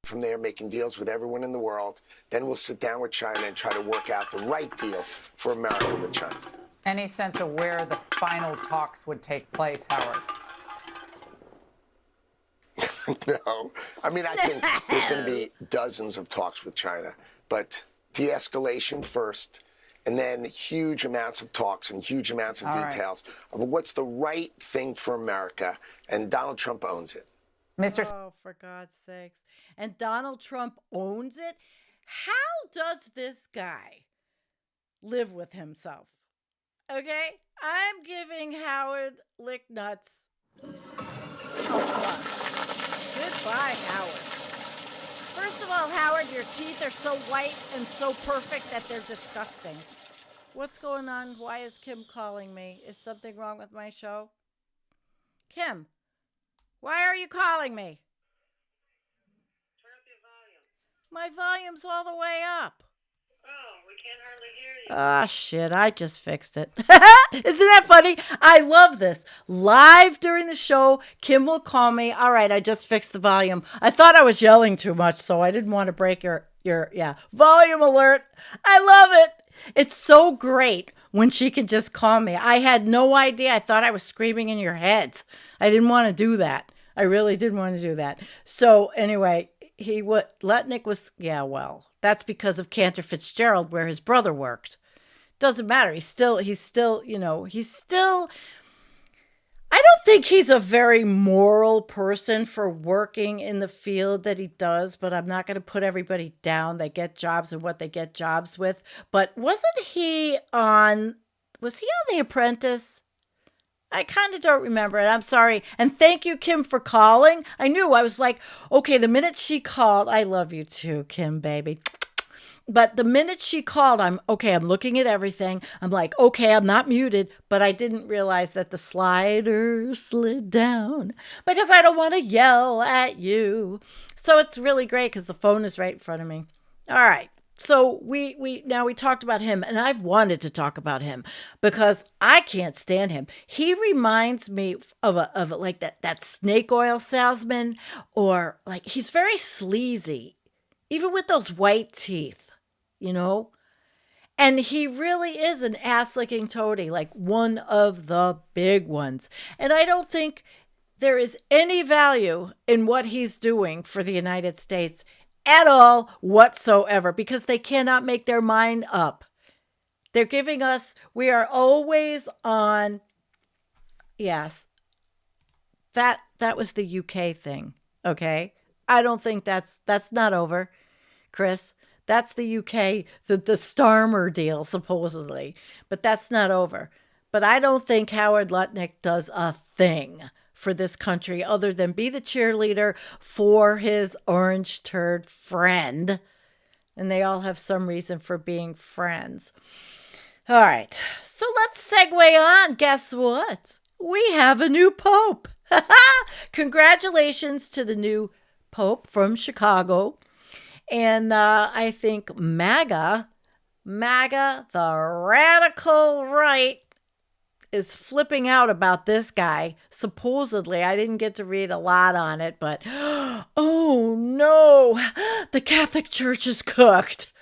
From there, making deals with everyone in the world. Then we'll sit down with China and try to work out the right deal for America with China. Any sense of where the final talks would take place, Howard? No. I mean, I think there's going to be dozens of talks with China. But de-escalation first, and then huge amounts of talks and huge amounts of details of what's the right thing for America. And Donald Trump owns it. Mr. Oh, for God's sakes. And Donald Trump owns it. How does this guy live with himself? Okay? I'm giving Howard lick nuts a plus. Goodbye, Howard. First of all, Howard, your teeth are so white and so perfect that they're disgusting. What's going on? Why is Kim calling me? Is something wrong with my show? Kim, why are you calling me? Turn up your volume. My volume's all the way up. Oh, we can't hardly hear you. Ah, shit, I just fixed it. Isn't that funny? I love this. Live during the show, Kim will call me. All right, I just fixed the volume. I thought I was yelling too much, so I didn't want to break your volume alert. I love it. It's so great when she can just call me. I had no idea. I thought I was screaming in your heads. I didn't want to do that. I really didn't want to do that. So anyway, Letnick was, that's because of Cantor Fitzgerald, where his brother worked. Doesn't matter. He's still, I don't think he's a very moral person for working in the field that he does, but I'm not going to put everybody down. They get jobs and what they get jobs with. But wasn't he on The Apprentice? I kind of don't remember it. I'm sorry. And thank you, Kim, for calling. I was like, okay, the minute she called, I love you too, Kim, baby. But the minute she called, I'm looking at everything. I'm like, okay, I'm not muted, but I didn't realize that the slider slid down because I don't want to yell at you. So it's really great because the phone is right in front of me. All right. So we talked about him, and I've wanted to talk about him because I can't stand him. He reminds me of like that snake oil salesman, or like he's very sleazy, even with those white teeth. And he really is an ass-licking toady, like one of the big ones. And I don't think there is any value in what he's doing for the United States at all whatsoever, because they cannot make their mind up. They're giving us, we are always on, yes, that was the UK thing, okay? I don't think that's not over, Chris. That's the UK, the Starmer deal, supposedly. But that's not over. But I don't think Howard Lutnick does a thing for this country other than be the cheerleader for his orange turd friend. And they all have some reason for being friends. All right. So let's segue on. Guess what? We have a new pope. Congratulations to the new pope from Chicago. And I think MAGA, the radical right, is flipping out about this guy. Supposedly, I didn't get to read a lot on it, but oh no, the Catholic Church is cooked.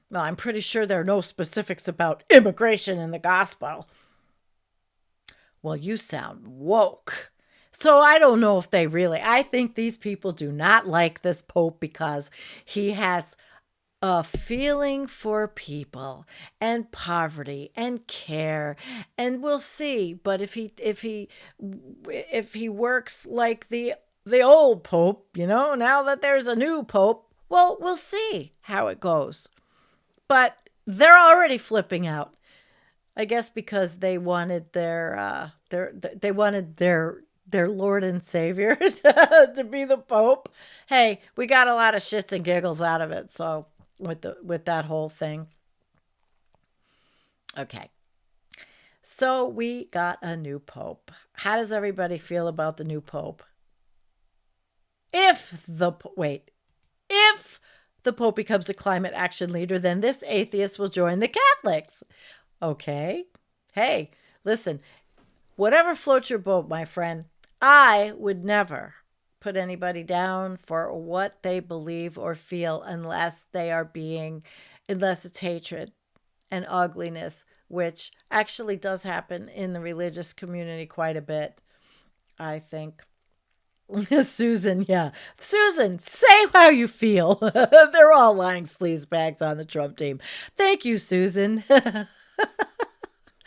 Well, I'm pretty sure there are no specifics about immigration in the gospel. Well, you sound woke. So I don't know if I think these people do not like this pope because he has a feeling for people and poverty and care, and we'll see. But if he works like the old pope, now that there's a new pope, well, we'll see how it goes. But they're already flipping out, I guess, because they wanted their Lord and Savior to be the Pope. Hey, we got a lot of shits and giggles out of it. So with that whole thing. Okay. So we got a new Pope. How does everybody feel about the new Pope? If the Pope becomes a climate action leader, then this atheist will join the Catholics. Okay. Hey, listen, whatever floats your boat, my friend. I would never put anybody down for what they believe or feel unless it's hatred and ugliness, which actually does happen in the religious community quite a bit, I think. Susan, say how you feel. They're all lying sleazebags on the Trump team. Thank you, Susan.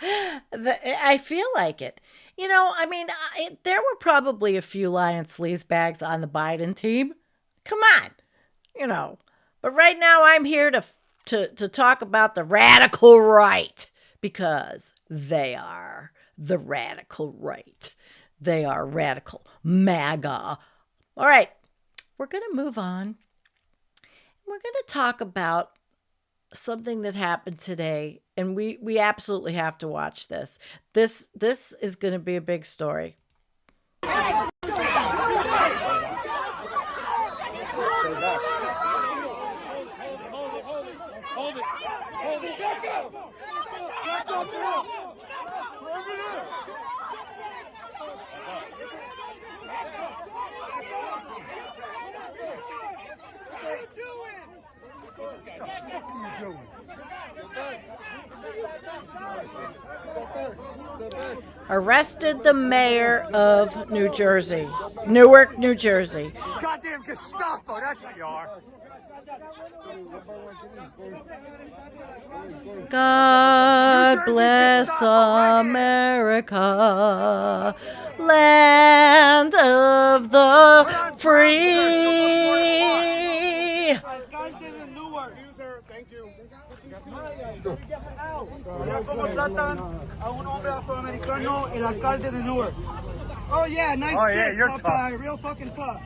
I feel like it. There were probably a few lying sleazebags on the Biden team. Come on. But right now I'm here to talk about the radical right, because they are the radical right. They are radical MAGA. All right, we're going to move on. We're going to talk about something that happened today, and we absolutely have to watch this. This is going to be a big story. Arrested the mayor of New Jersey, Newark, New Jersey. Goddamn Gestapo, that's what you are. God bless America, land of the free. Alcalde de Newark. Thank you. Mira cómo tratan a un hombre afroamericano, el alcalde de Newark. Oh yeah, nice. Oh yeah, you're tough guy, real fucking tough.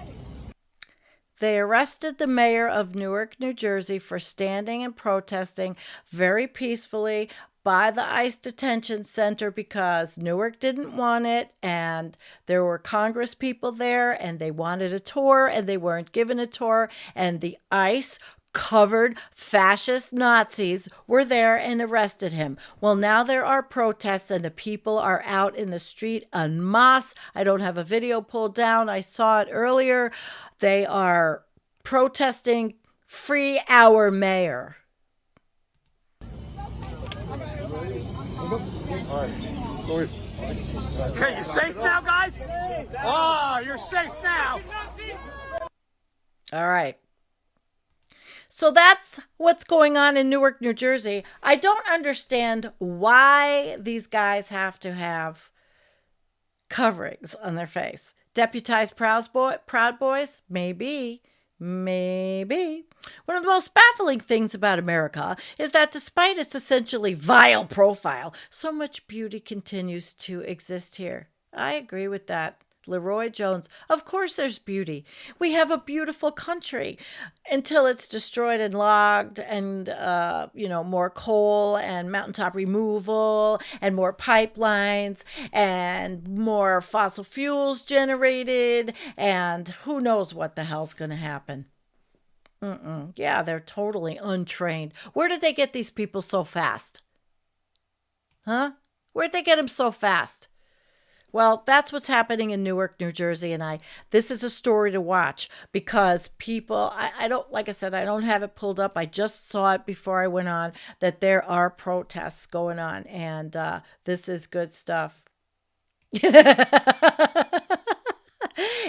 They arrested the mayor of Newark, New Jersey for standing and protesting very peacefully by the ICE detention center because Newark didn't want it, and there were Congress people there, and they wanted a tour, and they weren't given a tour, and the ICE covered fascist Nazis were there and arrested him. Well, now there are protests and the people are out in the street en masse. I don't have a video pulled down. I saw it earlier. They are protesting free our mayor. Okay, you safe now, guys? Oh, you're safe now. All right. So that's what's going on in Newark, New Jersey. I don't understand why these guys have to have coverings on their face. Deputized Proud Boys? Maybe. One of the most baffling things about America is that despite its essentially vile profile, so much beauty continues to exist here. I agree with that. Leroy Jones. Of course there's beauty. We have a beautiful country until it's destroyed and logged and, more coal and mountaintop removal and more pipelines and more fossil fuels generated, and who knows what the hell's going to happen. Yeah, they're totally untrained. Where did they get these people so fast? Huh? Where'd they get them so fast? Well, that's what's happening in Newark, New Jersey, and this is a story to watch because people, I don't, like I said, I don't have it pulled up. I just saw it before I went on that there are protests going on, and this is good stuff.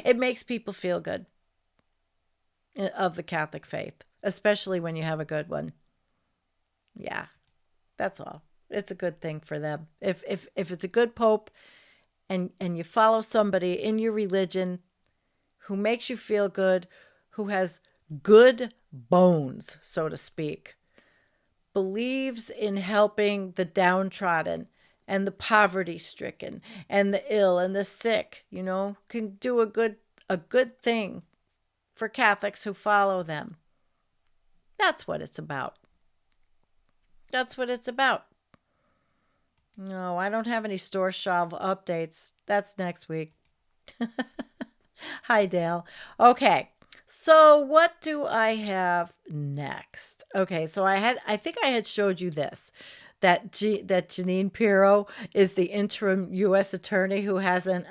It makes people feel good of the Catholic faith, especially when you have a good one. Yeah, that's all. It's a good thing for them. If it's a good pope, and you follow somebody in your religion who makes you feel good, who has good bones, so to speak, believes in helping the downtrodden and the poverty-stricken and the ill and the sick, can do a good thing for Catholics who follow them. That's what it's about. That's what it's about. No, I don't have any store shelf updates. That's next week. Hi, Dale. Okay, so what do I have next? Okay, so I think I had showed you this, that Jeanine Pirro is the interim U.S. attorney who hasn't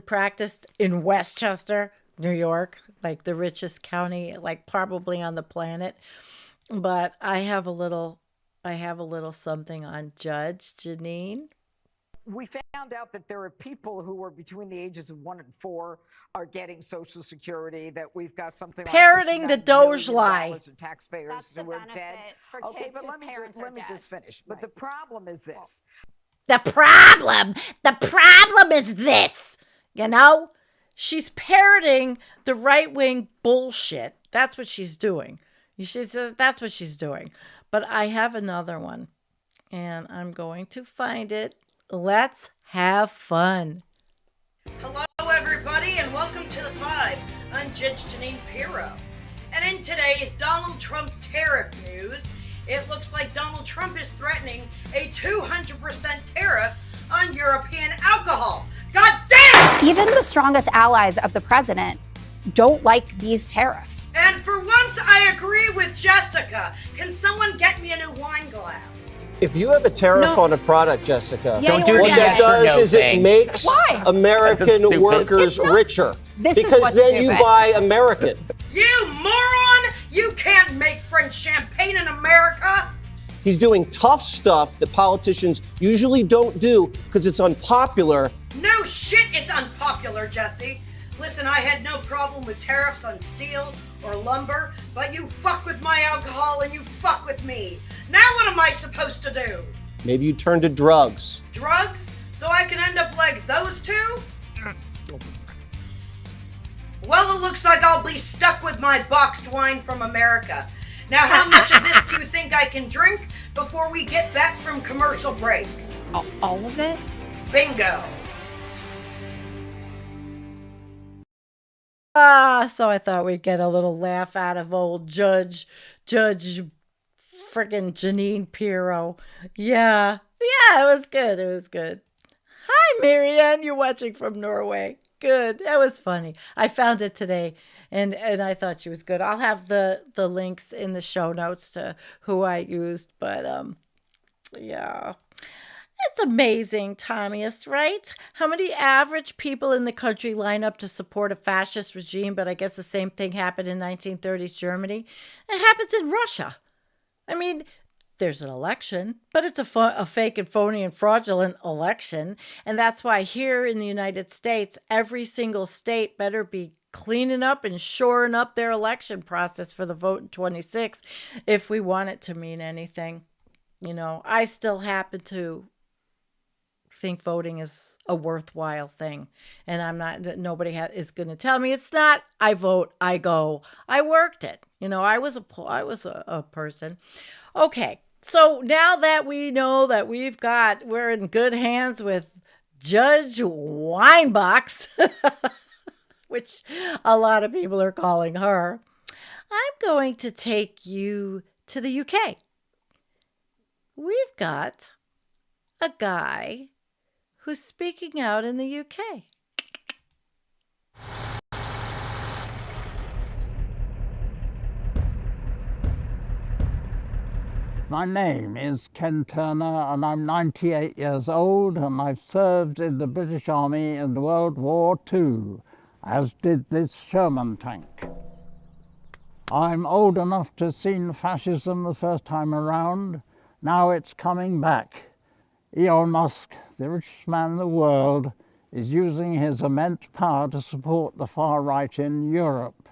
practiced in Westchester, New York, like the richest county, like probably on the planet. But I have a little something on Judge Jeanine. We found out that there are people who are between the ages of 1 and 4 are getting Social Security, that we've got something parroting the like Doge lie. Taxpayers who are dead. Okay, but let me just finish. But the problem is this. The problem is this. She's parroting the right-wing bullshit That's what she's doing. That's what she's doing. But I have another one, and I'm going to find it. Let's have fun. Hello, everybody, and welcome to The Five. I'm Judge Janine Pirro. And in today's Donald Trump tariff news, it looks like Donald Trump is threatening a 200% tariff on European alcohol. God damn it! Even the strongest allies of the president don't like these tariffs. And for once, I agree with Jessica. Can someone get me a new wine glass? If you have a tariff on a product, Jessica, Don't do what the that yes or does no is thing. it makes Why? American workers richer. This is because what's then you stupid. buy American. You moron! You can't make French champagne in America! He's doing tough stuff that politicians usually don't do because it's unpopular. No shit, it's unpopular, Jesse. Listen, I had no problem with tariffs on steel or lumber, but you fuck with my alcohol and you fuck with me. Now what am I supposed to do? Maybe you turn to drugs. Drugs? So I can end up like those two? Well, it looks like I'll be stuck with my boxed wine from America. Now, how much of this do you think I can drink before we get back from commercial break? All of it? Bingo. So I thought we'd get a little laugh out of old Judge freaking Janine Pirro. Yeah, it was good. It was good. Hi, Marianne. You're watching from Norway. Good. That was funny. I found it today, and I thought she was good. I'll have the links in the show notes to who I used, but yeah. It's amazing, Tommyist, right? How many average people in the country line up to support a fascist regime, but I guess the same thing happened in 1930s Germany. It happens in Russia. I mean, there's an election, but it's a fake and phony and fraudulent election. And that's why here in the United States, every single state better be cleaning up and shoring up their election process for the vote in 26 if we want it to mean anything. You know, I still happen to think voting is a worthwhile thing, and I'm not, nobody is going to tell me it's not. I vote, I go, I worked it. You know, I was a person. Okay, so now that we know that we're in good hands with Judge Weinbox, which a lot of people are calling her, I'm going to take you to the UK. We've got a guy who's speaking out in the UK. My name is Ken Turner, and I'm 98 years old, and I've served in the British Army in World War II, as did this Sherman tank. I'm old enough to have seen fascism the first time around. Now it's coming back. Elon Musk, the richest man in the world, is using his immense power to support the far right in Europe.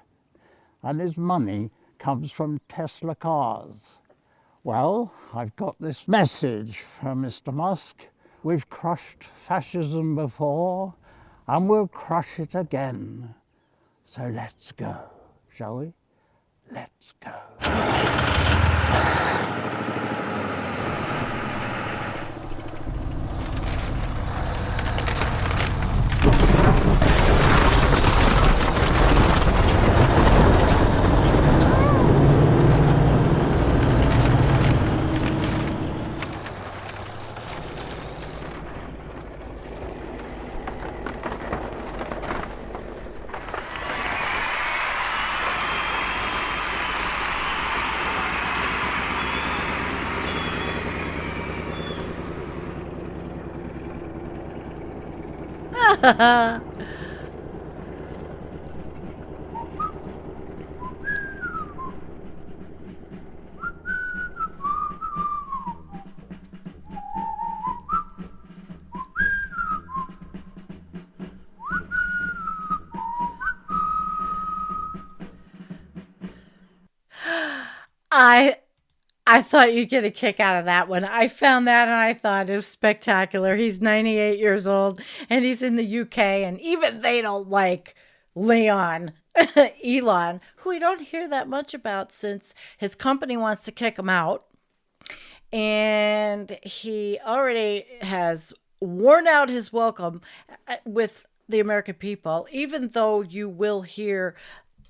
And his money comes from Tesla cars. Well, I've got this message from Mr. Musk. We've crushed fascism before, and we'll crush it again. So let's go, shall we? Let's go. I thought you'd get a kick out of that one. I found that and I thought it was spectacular. He's 98 years old and he's in the UK, and even they don't like Elon, who we don't hear that much about since his company wants to kick him out. And he already has worn out his welcome with the American people, even though you will hear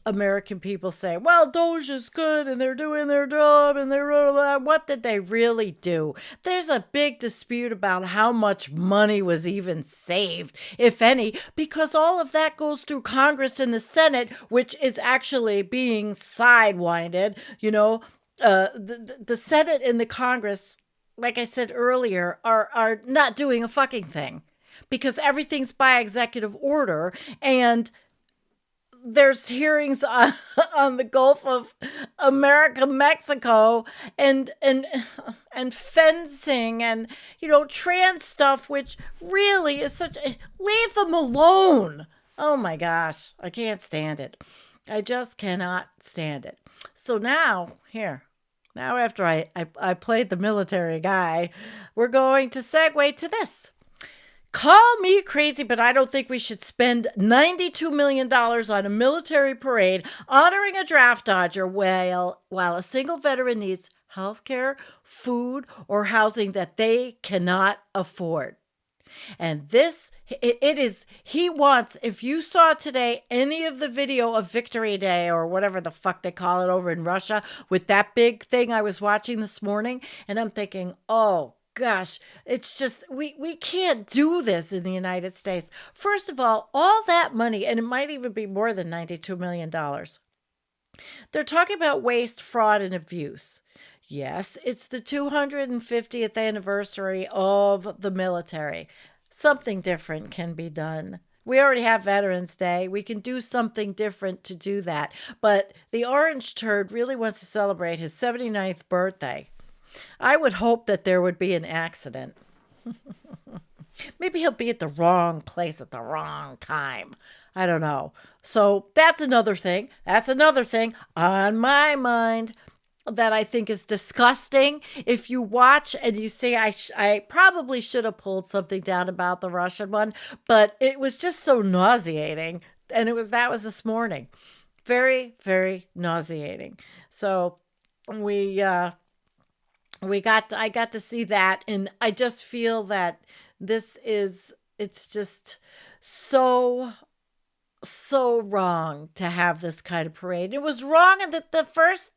American people say, well, Doge is good and they're doing their job and they're what did they really do? There's a big dispute about how much money was even saved, if any, because all of that goes through Congress and the Senate, which is actually being sidewinded. You know, the Senate and the Congress, like I said earlier, are not doing a fucking thing because everything's by executive order, and there's hearings on the Gulf of America, Mexico, and fencing and, you know, trans stuff, which really is leave them alone. Oh my gosh, I can't stand it. I just cannot stand it. So now after I played the military guy, we're going to segue to this. Call me crazy, but I don't think we should spend $92 million on a military parade honoring a draft dodger while a single veteran needs health care, food, or housing that they cannot afford. And he wants, if you saw today any of the video of Victory Day or whatever the fuck they call it over in Russia with that big thing I was watching this morning, and I'm thinking, oh, gosh, it's just, we can't do this in the United States. First of all that money, and it might even be more than $92 million. They're talking about waste, fraud, and abuse. Yes, it's the 250th anniversary of the military. Something different can be done. We already have Veterans Day. We can do something different to do that. But the orange turd really wants to celebrate his 79th birthday. I would hope that there would be an accident. Maybe he'll be at the wrong place at the wrong time. I don't know. So that's another thing. That's another thing on my mind that I think is disgusting. If you watch and you see, I probably should have pulled something down about the Russian one, but it was just so nauseating. And that was this morning. Very, very nauseating. So I got to see that, and I just feel that it's just so wrong to have this kind of parade. It was wrong in the first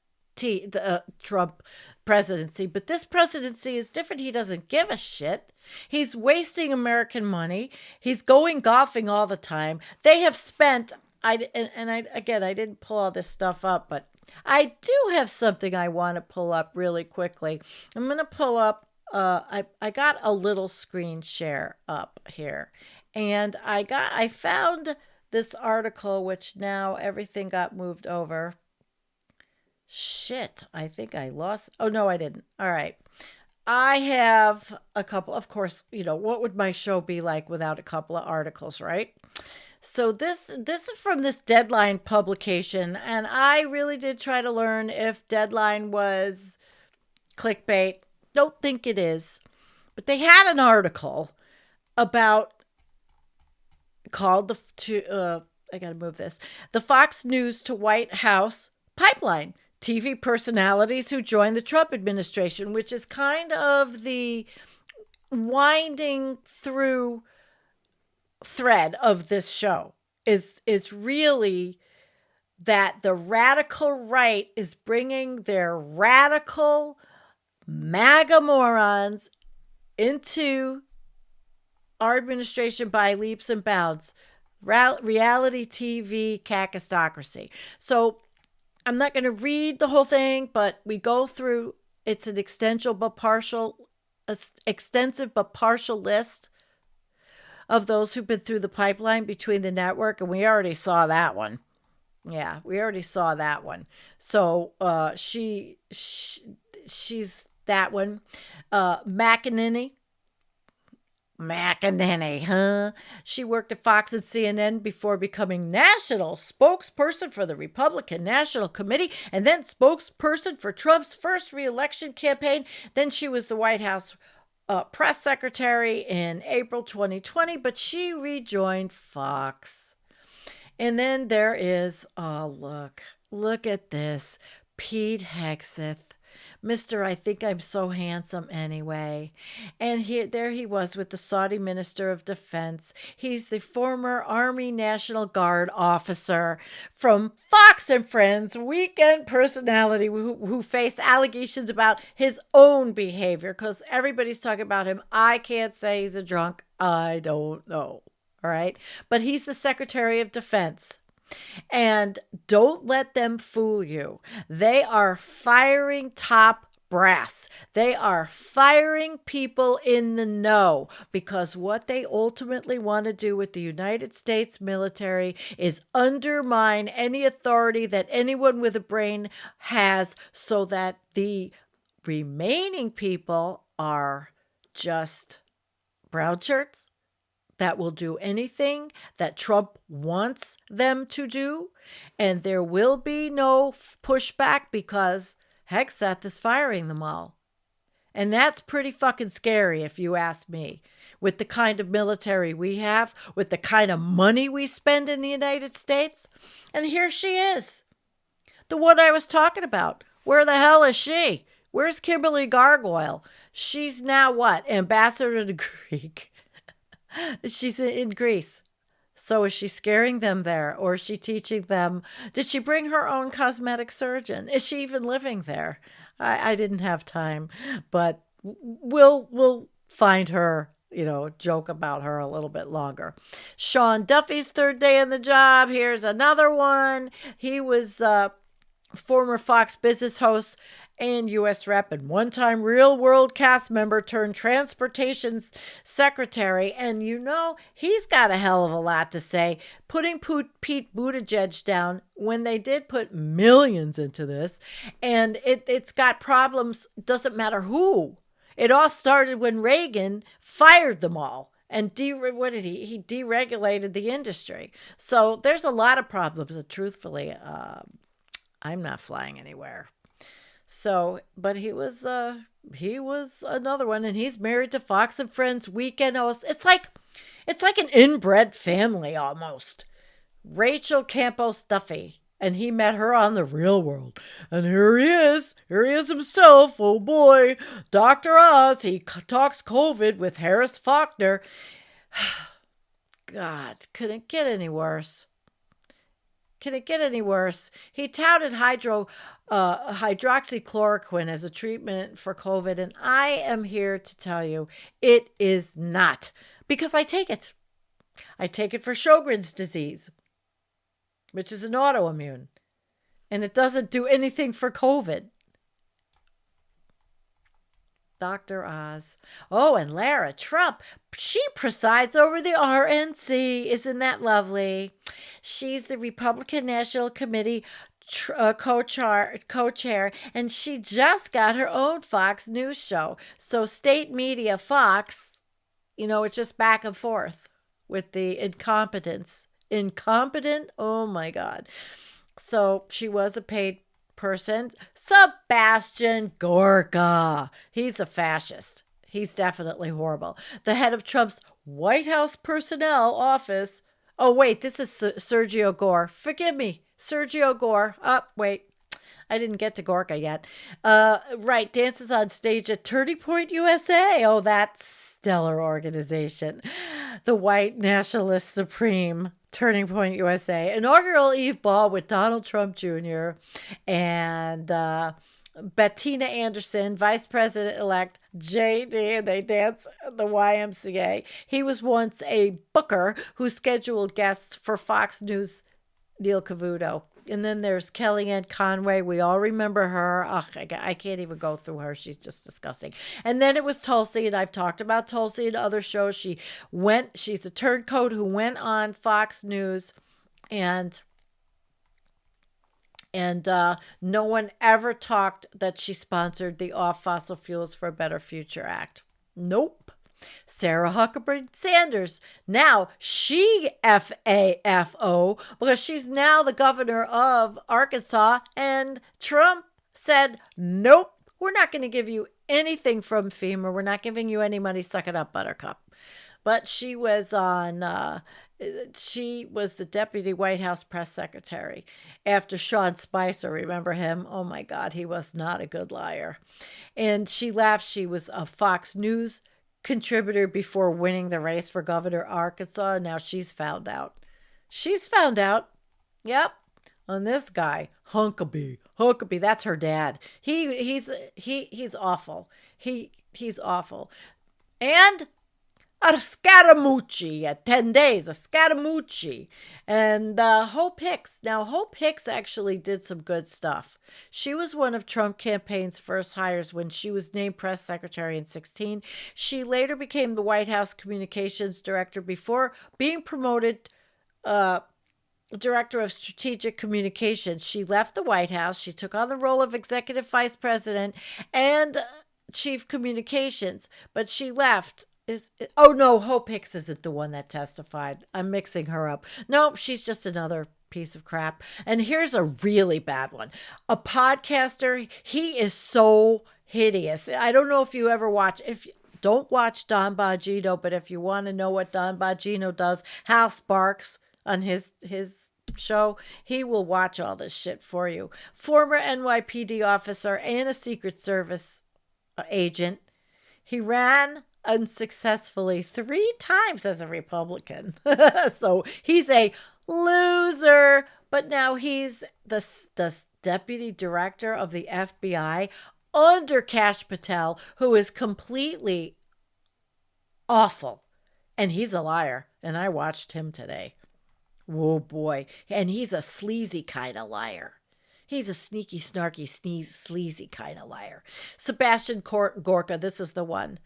Trump presidency, but this presidency is different. He doesn't give a shit. He's wasting American money. He's going golfing all the time. They have spent, I didn't pull all this stuff up, but I do have something I want to pull up really quickly. I'm going to pull up, I got a little screen share up here, and I found this article, which now everything got moved over. Shit, I think I lost. Oh, no, I didn't. All right. I have a couple, of course, you know, what would my show be like without a couple of articles, right? So this is from this Deadline publication, and I really did try to learn if Deadline was clickbait. Don't think it is. But they had an article called I got to move this. The Fox News to White House pipeline. TV personalities who joined the Trump administration, which is kind of the winding through thread of this show, is really that the radical right is bringing their radical MAGA morons into our administration by leaps and bounds. Reality TV kakistocracy. So I'm not going to read the whole thing, but we go through, it's an extensive but partial list of those who've been through the pipeline between the network, and we already saw that one. Yeah, we already saw that one. So she's that one. McEnany, huh? She worked at Fox and CNN before becoming national spokesperson for the Republican National Committee and then spokesperson for Trump's first re-election campaign. Then she was the White House press secretary in April 2020, but she rejoined Fox. And then there is, oh, look at this. Pete Hegseth. Mr. I think I'm so handsome anyway. And there he was with the Saudi Minister of Defense. He's the former Army National Guard officer from Fox and Friends, weekend personality who faced allegations about his own behavior because everybody's talking about him. I can't say he's a drunk. I don't know. All right. But he's the Secretary of Defense. And don't let them fool you. They are firing top brass. They are firing people in the know because what they ultimately want to do with the United States military is undermine any authority that anyone with a brain has so that the remaining people are just brown shirts that will do anything that Trump wants them to do. And there will be no pushback because Hegseth is firing them all. And that's pretty fucking scary if you ask me. With the kind of military we have, with the kind of money we spend in the United States. And here she is. The one I was talking about. Where the hell is she? Where's Kimberly Gargoyle? She's now what? Ambassador to Greek. She's in Greece. So is she scaring them there? Or is she teaching them? Did she bring her own cosmetic surgeon? Is she even living there? I didn't have time. But we'll find her, joke about her a little bit longer. Sean Duffy's third day on the job. Here's another one. He was former Fox Business host and U.S. Rep and one-time Real World cast member turned transportation secretary. And he's got a hell of a lot to say. Putting Pete Buttigieg down when they did put millions into this. And it's got problems, doesn't matter who. It all started when Reagan fired them all. And what did he? He deregulated the industry. So there's a lot of problems. And truthfully, I'm not flying anywhere. So, but he was another one, and he's married to Fox and Friends weekend host. It's like an inbred family almost. Rachel Campos Duffy, and he met her on The Real World. And here he is himself. Oh boy, Dr. Oz. He talks COVID with Harris Faulkner. God, couldn't get any worse. Can it get any worse? He touted hydroxychloroquine as a treatment for COVID, and I am here to tell you it is not, because I take it. I take it for Sjogren's disease, which is an autoimmune, and it doesn't do anything for COVID. Dr. Oz. Oh, and Lara Trump. She presides over the RNC. Isn't that lovely? She's the Republican National Committee co-chair, and she just got her own Fox News show. So state media Fox, it's just back and forth with the incompetence. Incompetent? Oh, my God. So she was a paid person. Sebastian Gorka. He's a fascist. He's definitely horrible. The head of Trump's White House personnel office. Oh, wait, this is Sergio Gore. Forgive me, Sergio Gore. Oh, wait, I didn't get to Gorka yet. Right, dances on stage at Turning Point USA. Oh, that stellar organization. The White Nationalist Supreme. Turning Point USA. Inaugural Eve Ball with Donald Trump Jr. and Bettina Anderson, Vice President-elect JD, and they dance the YMCA. He was once a booker who scheduled guests for Fox News, Neil Cavuto. And then there's Kellyanne Conway. We all remember her. Ugh, I can't even go through her. She's just disgusting. And then it was Tulsi, and I've talked about Tulsi in other shows. She's a turncoat who went on Fox News, and no one ever talked that she sponsored the Off Fossil Fuels for a Better Future Act. Nope. Sarah Huckabee Sanders. Now she FAFO because she's now the governor of Arkansas, and Trump said, nope, we're not going to give you anything from FEMA. We're not giving you any money. Suck it up, Buttercup. but she was on. She was the deputy White House press secretary after Sean Spicer. Remember him? Oh my God, he was not a good liar. And she left. She was a Fox News contributor before winning the race for governor of Arkansas. Now she's found out. She's found out. Yep. On this guy, Huckabee. That's her dad. He's awful. He's awful. And a Scaramucci at 10 days, a Scaramucci. And Hope Hicks. Now, Hope Hicks actually did some good stuff. She was one of Trump campaign's first hires when she was named press secretary in 2016. She later became the White House communications director before being promoted director of strategic communications. She left the White House. She took on the role of executive vice president and chief communications, but she left. Oh no, Hope Hicks isn't the one that testified. I'm mixing her up. Nope, she's just another piece of crap. And here's a really bad one. A podcaster, he is so hideous. I don't know if you ever watch, don't watch Don Bongino, but if you want to know what Don Bongino does, Hal Sparks on his show, he will watch all this shit for you. Former NYPD officer and a Secret Service agent. He ran unsuccessfully 3 times as a Republican. So he's a loser, but now he's the deputy director of the FBI under Kash Patel, who is completely awful. And he's a liar. And I watched him today. Oh boy. And he's a sleazy kind of liar. He's a sneaky, snarky, sleazy kind of liar. Sebastian Gorka, this is the one.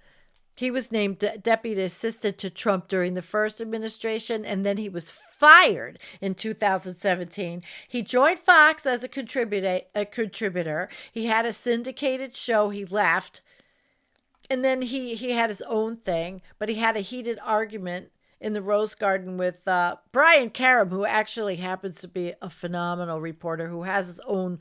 He was named deputy assistant to Trump during the first administration, and then he was fired in 2017. He joined Fox as a contributor. He had a syndicated show. He left. And then he had his own thing, but he had a heated argument in the Rose Garden with Brian Karem, who actually happens to be a phenomenal reporter who has his own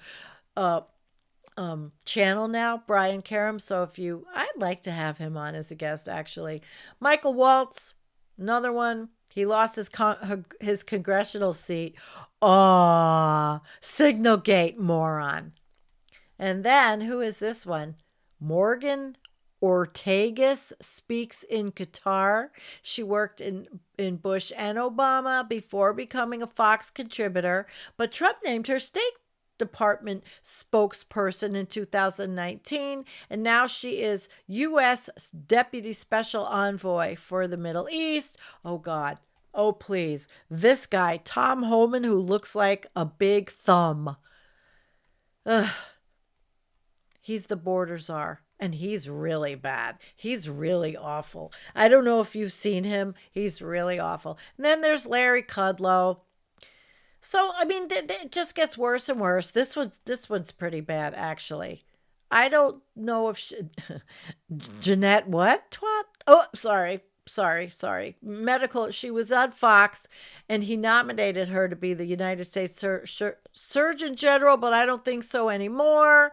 channel now, Brian Karem. So I'd like to have him on as a guest, actually. Michael Waltz, another one. He lost his congressional seat. Oh, Signalgate moron. And then, who is this one? Morgan Ortagus speaks in Qatar. She worked in Bush and Obama before becoming a Fox contributor, but Trump named her State Department spokesperson in 2019, and now she is U.S. Deputy Special Envoy for the Middle East. Oh, God. Oh, please. This guy, Tom Homan, who looks like a big thumb. Ugh. He's the border czar, and he's really bad. He's really awful. I don't know if you've seen him. He's really awful. And then there's Larry Kudlow. So, I mean, it just gets worse and worse. This one's pretty bad, actually. I don't know if Jeanette, what? Twat? Oh, sorry. Medical, she was on Fox, and he nominated her to be the United States Surgeon General, but I don't think so anymore.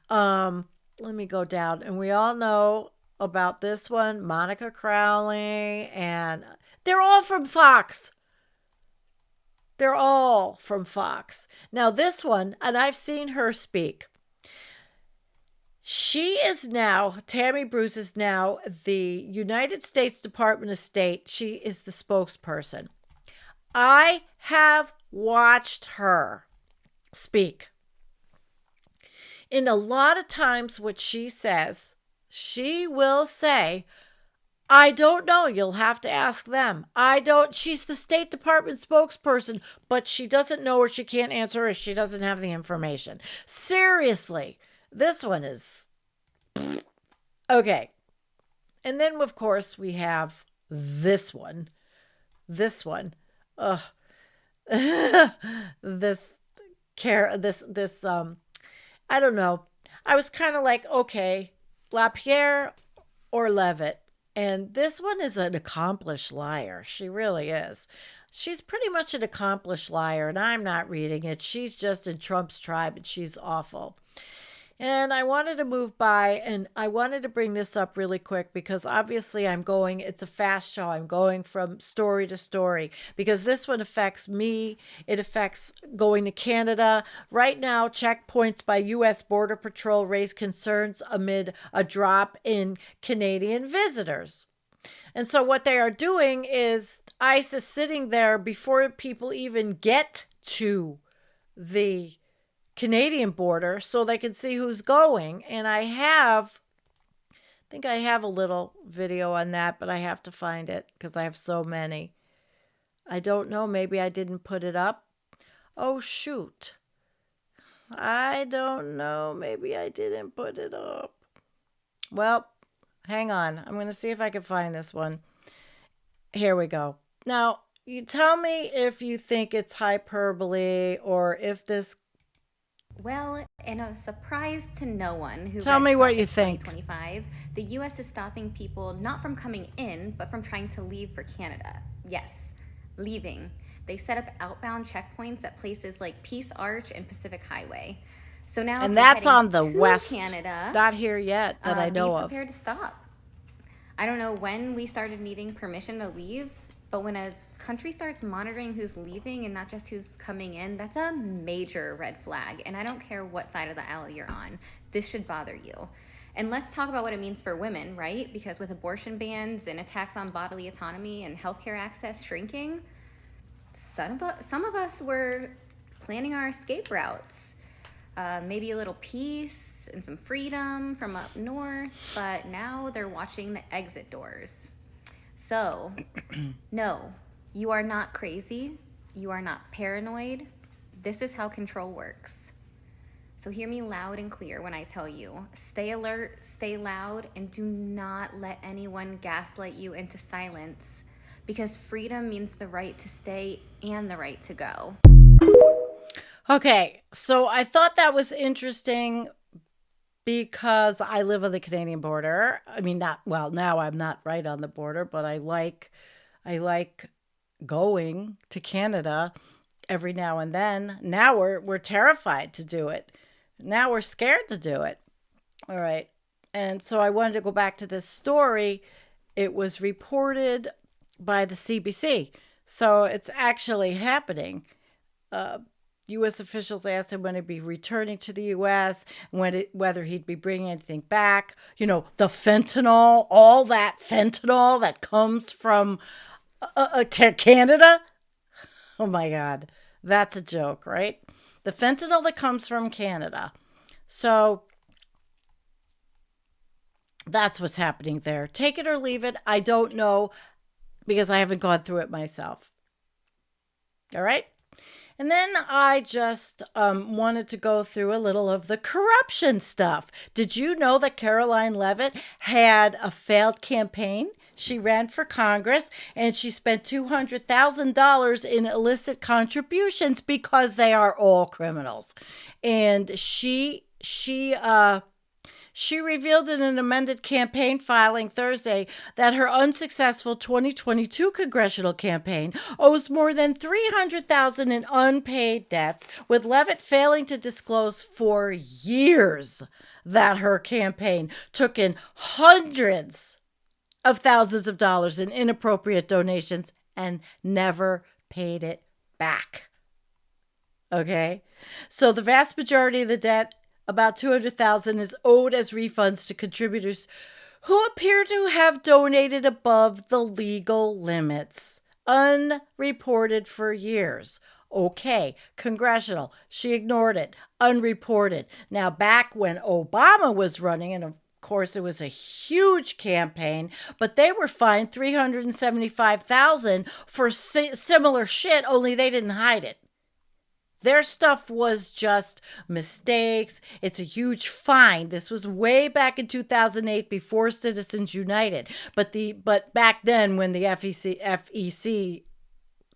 Let me go down. And we all know about this one, Monica Crowley, and they're all from Fox. They're all from Fox. Now this one, and I've seen her speak. She is now, Tammy Bruce is now the United States Department of State. She is the spokesperson. I have watched her speak. In a lot of times what she says, she will say, I don't know. You'll have to ask them. She's the State Department spokesperson, but she doesn't know or she can't answer or she doesn't have the information. Seriously, this one is okay. And then, of course, we have this one. I don't know. I was kind of like, okay, LaPierre or Levitt. And this one is an accomplished liar. She really is. She's pretty much an accomplished liar, and I'm not reading it. She's just in Trump's tribe, and she's awful. And I wanted to move by, and I wanted to bring this up really quick because obviously it's a fast show. I'm going from story to story because this one affects me. It affects going to Canada. Right now, checkpoints by U.S. Border Patrol raise concerns amid a drop in Canadian visitors. And so what they are doing is ICE is sitting there before people even get to the Canadian border so they can see who's going. And I think I have a little video on that, but I have to find it because I have so many. I don't know. Maybe I didn't put it up. Oh, shoot. I don't know. Maybe I didn't put it up. Well, hang on. I'm going to see if I can find this one. Here we go. Now, you tell me if you think it's hyperbole or if this. Well, in a surprise to no one who Tell read me what you Project think. 2025, the U.S. is stopping people not from coming in, but from trying to leave for Canada. Yes, leaving. They set up outbound checkpoints at places like Peace Arch and Pacific Highway. So now, And if you're that's heading on the to west. Canada, Not here yet that I know be of. prepared to stop. I don't know when we started needing permission to leave, but when a country starts monitoring who's leaving and not just who's coming in, that's a major red flag. And I don't care what side of the aisle you're on. This should bother you. And let's talk about what it means for women, right? Because with abortion bans and attacks on bodily autonomy and healthcare access shrinking, some of us were planning our escape routes. Maybe a little peace and some freedom from up north, but now they're watching the exit doors. So, no, you are not crazy. You are not paranoid. This is how control works. So hear me loud and clear when I tell you, stay alert, stay loud, and do not let anyone gaslight you into silence, because freedom means the right to stay and the right to go. Okay, so I thought that was interesting because I live on the Canadian border. I mean, now I'm not right on the border, but I like going to Canada every now and then. Now we're terrified to do it. Now we're scared to do it. All right. And so I wanted to go back to this story. It was reported by the CBC. So it's actually happening. U.S. officials asked him when he'd be returning to the U.S., whether he'd be bringing anything back. You know, the fentanyl, all that fentanyl that comes from to Canada. Oh, my God. That's a joke, right? The fentanyl that comes from Canada. So that's what's happening there. Take it or leave it. I don't know because I haven't gone through it myself. All right. And then I just wanted to go through a little of the corruption stuff. Did you know that Caroline Leavitt had a failed campaign? She ran for Congress and she spent $200,000 in illicit contributions because they are all criminals. And she revealed in an amended campaign filing Thursday that her unsuccessful 2022 congressional campaign owes more than $300,000 in unpaid debts, with Leavitt failing to disclose for years that her campaign took in hundreds of thousands of dollars in inappropriate donations and never paid it back. Okay? So the vast majority of the debt, about $200,000, is owed as refunds to contributors who appear to have donated above the legal limits, unreported for years. Okay, congressional. She ignored it. Unreported. Now, back when Obama was running, and of course it was a huge campaign, but they were fined $375,000 for similar shit, only they didn't hide it. Their stuff was just mistakes. It's a huge fine. This was way back in 2008 before Citizens United. But back then when the FEC,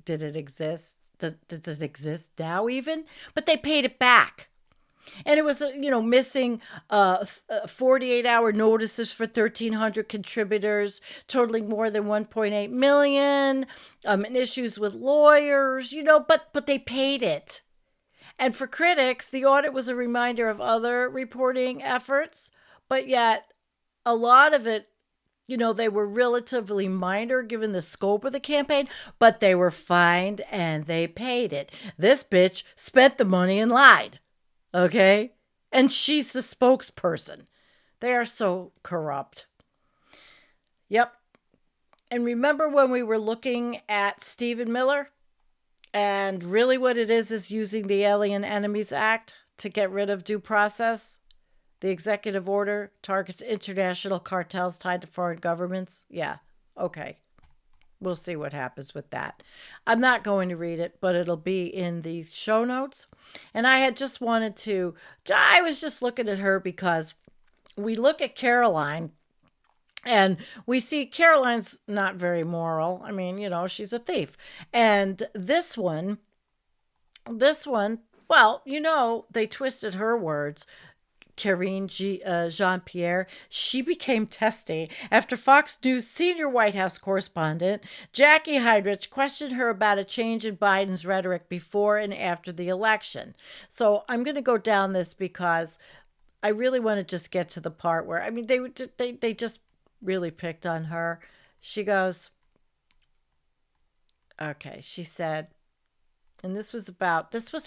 did it exist? Does it exist now even? But they paid it back. And it was, missing 48-hour notices for 1,300 contributors, totaling more than $1.8 million, and issues with lawyers, but they paid it. And for critics, the audit was a reminder of other reporting efforts, but yet a lot of it, they were relatively minor given the scope of the campaign, but they were fined and they paid it. This bitch spent the money and lied. Okay? And she's the spokesperson. They are so corrupt. Yep. And remember when we were looking at Stephen Miller? And really what it is using the Alien Enemies Act to get rid of due process? The executive order targets international cartels tied to foreign governments. Yeah, okay. We'll see what happens with that. I'm not going to read it, but it'll be in the show notes. And I was just looking at her because we look at Caroline and we see Caroline's not very moral. I mean, she's a thief. And this one, well, they twisted her words. Karine Jean-Pierre, she became testy after Fox News senior White House correspondent Jackie Heydrich questioned her about a change in Biden's rhetoric before and after the election. So I'm going to go down this because I really want to just get to the part where, they just really picked on her. She goes, okay, she said, and this was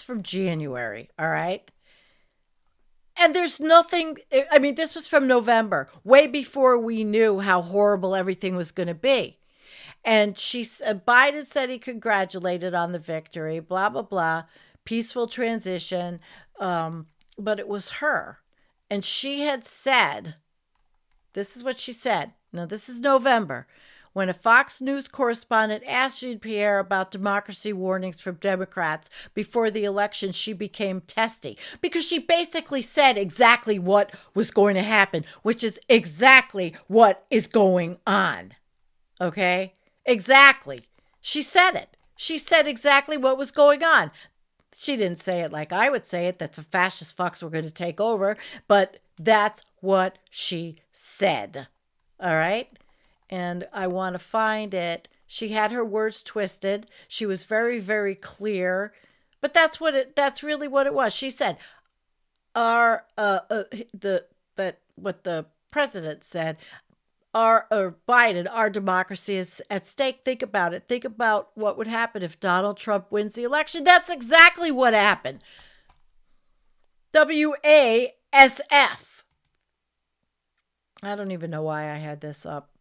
from January, all right? And there's nothing, this was from November, way before we knew how horrible everything was going to be. And Biden said he congratulated on the victory, blah, blah, blah, peaceful transition. But it was her. And she had said, this is what she said. Now, this is November. When a Fox News correspondent asked Jean-Pierre about democracy warnings from Democrats before the election, she became testy because she basically said exactly what was going to happen, which is exactly what is going on. Okay? Exactly. She said it. She said exactly what was going on. She didn't say it like I would say it, that the fascist fucks were going to take over, but that's what she said. All right? And I want to find it. She had her words twisted. She was very, very clear. But that's really what it was. She said, what the president said, Biden, our democracy is at stake. Think about it. Think about what would happen if Donald Trump wins the election. That's exactly what happened. WASF. I don't even know why I had this up.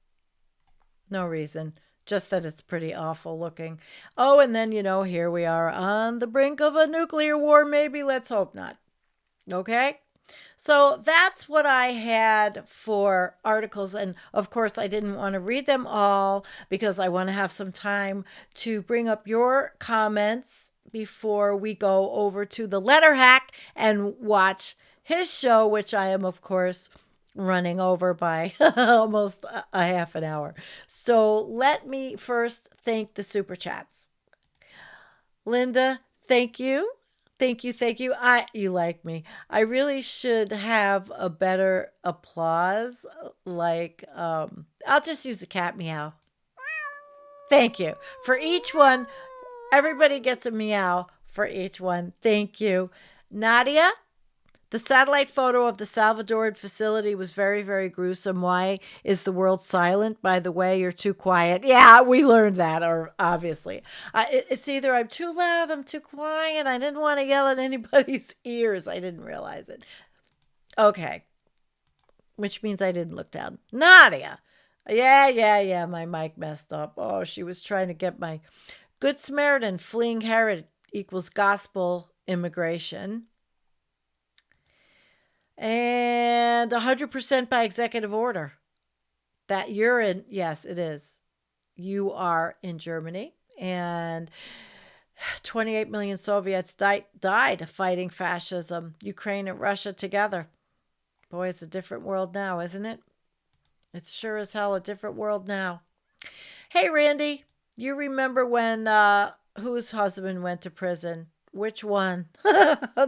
No reason. Just that it's pretty awful looking. Oh, and then, here we are on the brink of a nuclear war, maybe. Let's hope not. Okay? So that's what I had for articles. And of course, I didn't want to read them all because I want to have some time to bring up your comments before we go over to the letter hack and watch his show, which I am, of course, running over by almost a half an hour. So let me first thank the super chats. Linda, thank you. Thank you. You like me. I really should have a better applause. Like, I'll just use a cat meow. Thank you. For each one, everybody gets a meow for each one. Thank you. Nadia, the satellite photo of the Salvadoran facility was very, very gruesome. Why is the world silent? By the way, you're too quiet. Yeah, we learned that, or obviously. It's either I'm too loud, I'm too quiet. I didn't want to yell at anybody's ears. I didn't realize it. Okay. Which means I didn't look down. Nadia. Yeah. My mic messed up. Oh, she was trying to get my Good Samaritan fleeing Herod equals gospel immigration. And 100% by executive order. That you're in, yes, it is. You are in Germany. And 28 million Soviets died fighting fascism. Ukraine and Russia together. Boy, it's a different world now, isn't it? It's sure as hell a different world now. Hey, Randy, you remember when whose husband went to prison? Which one?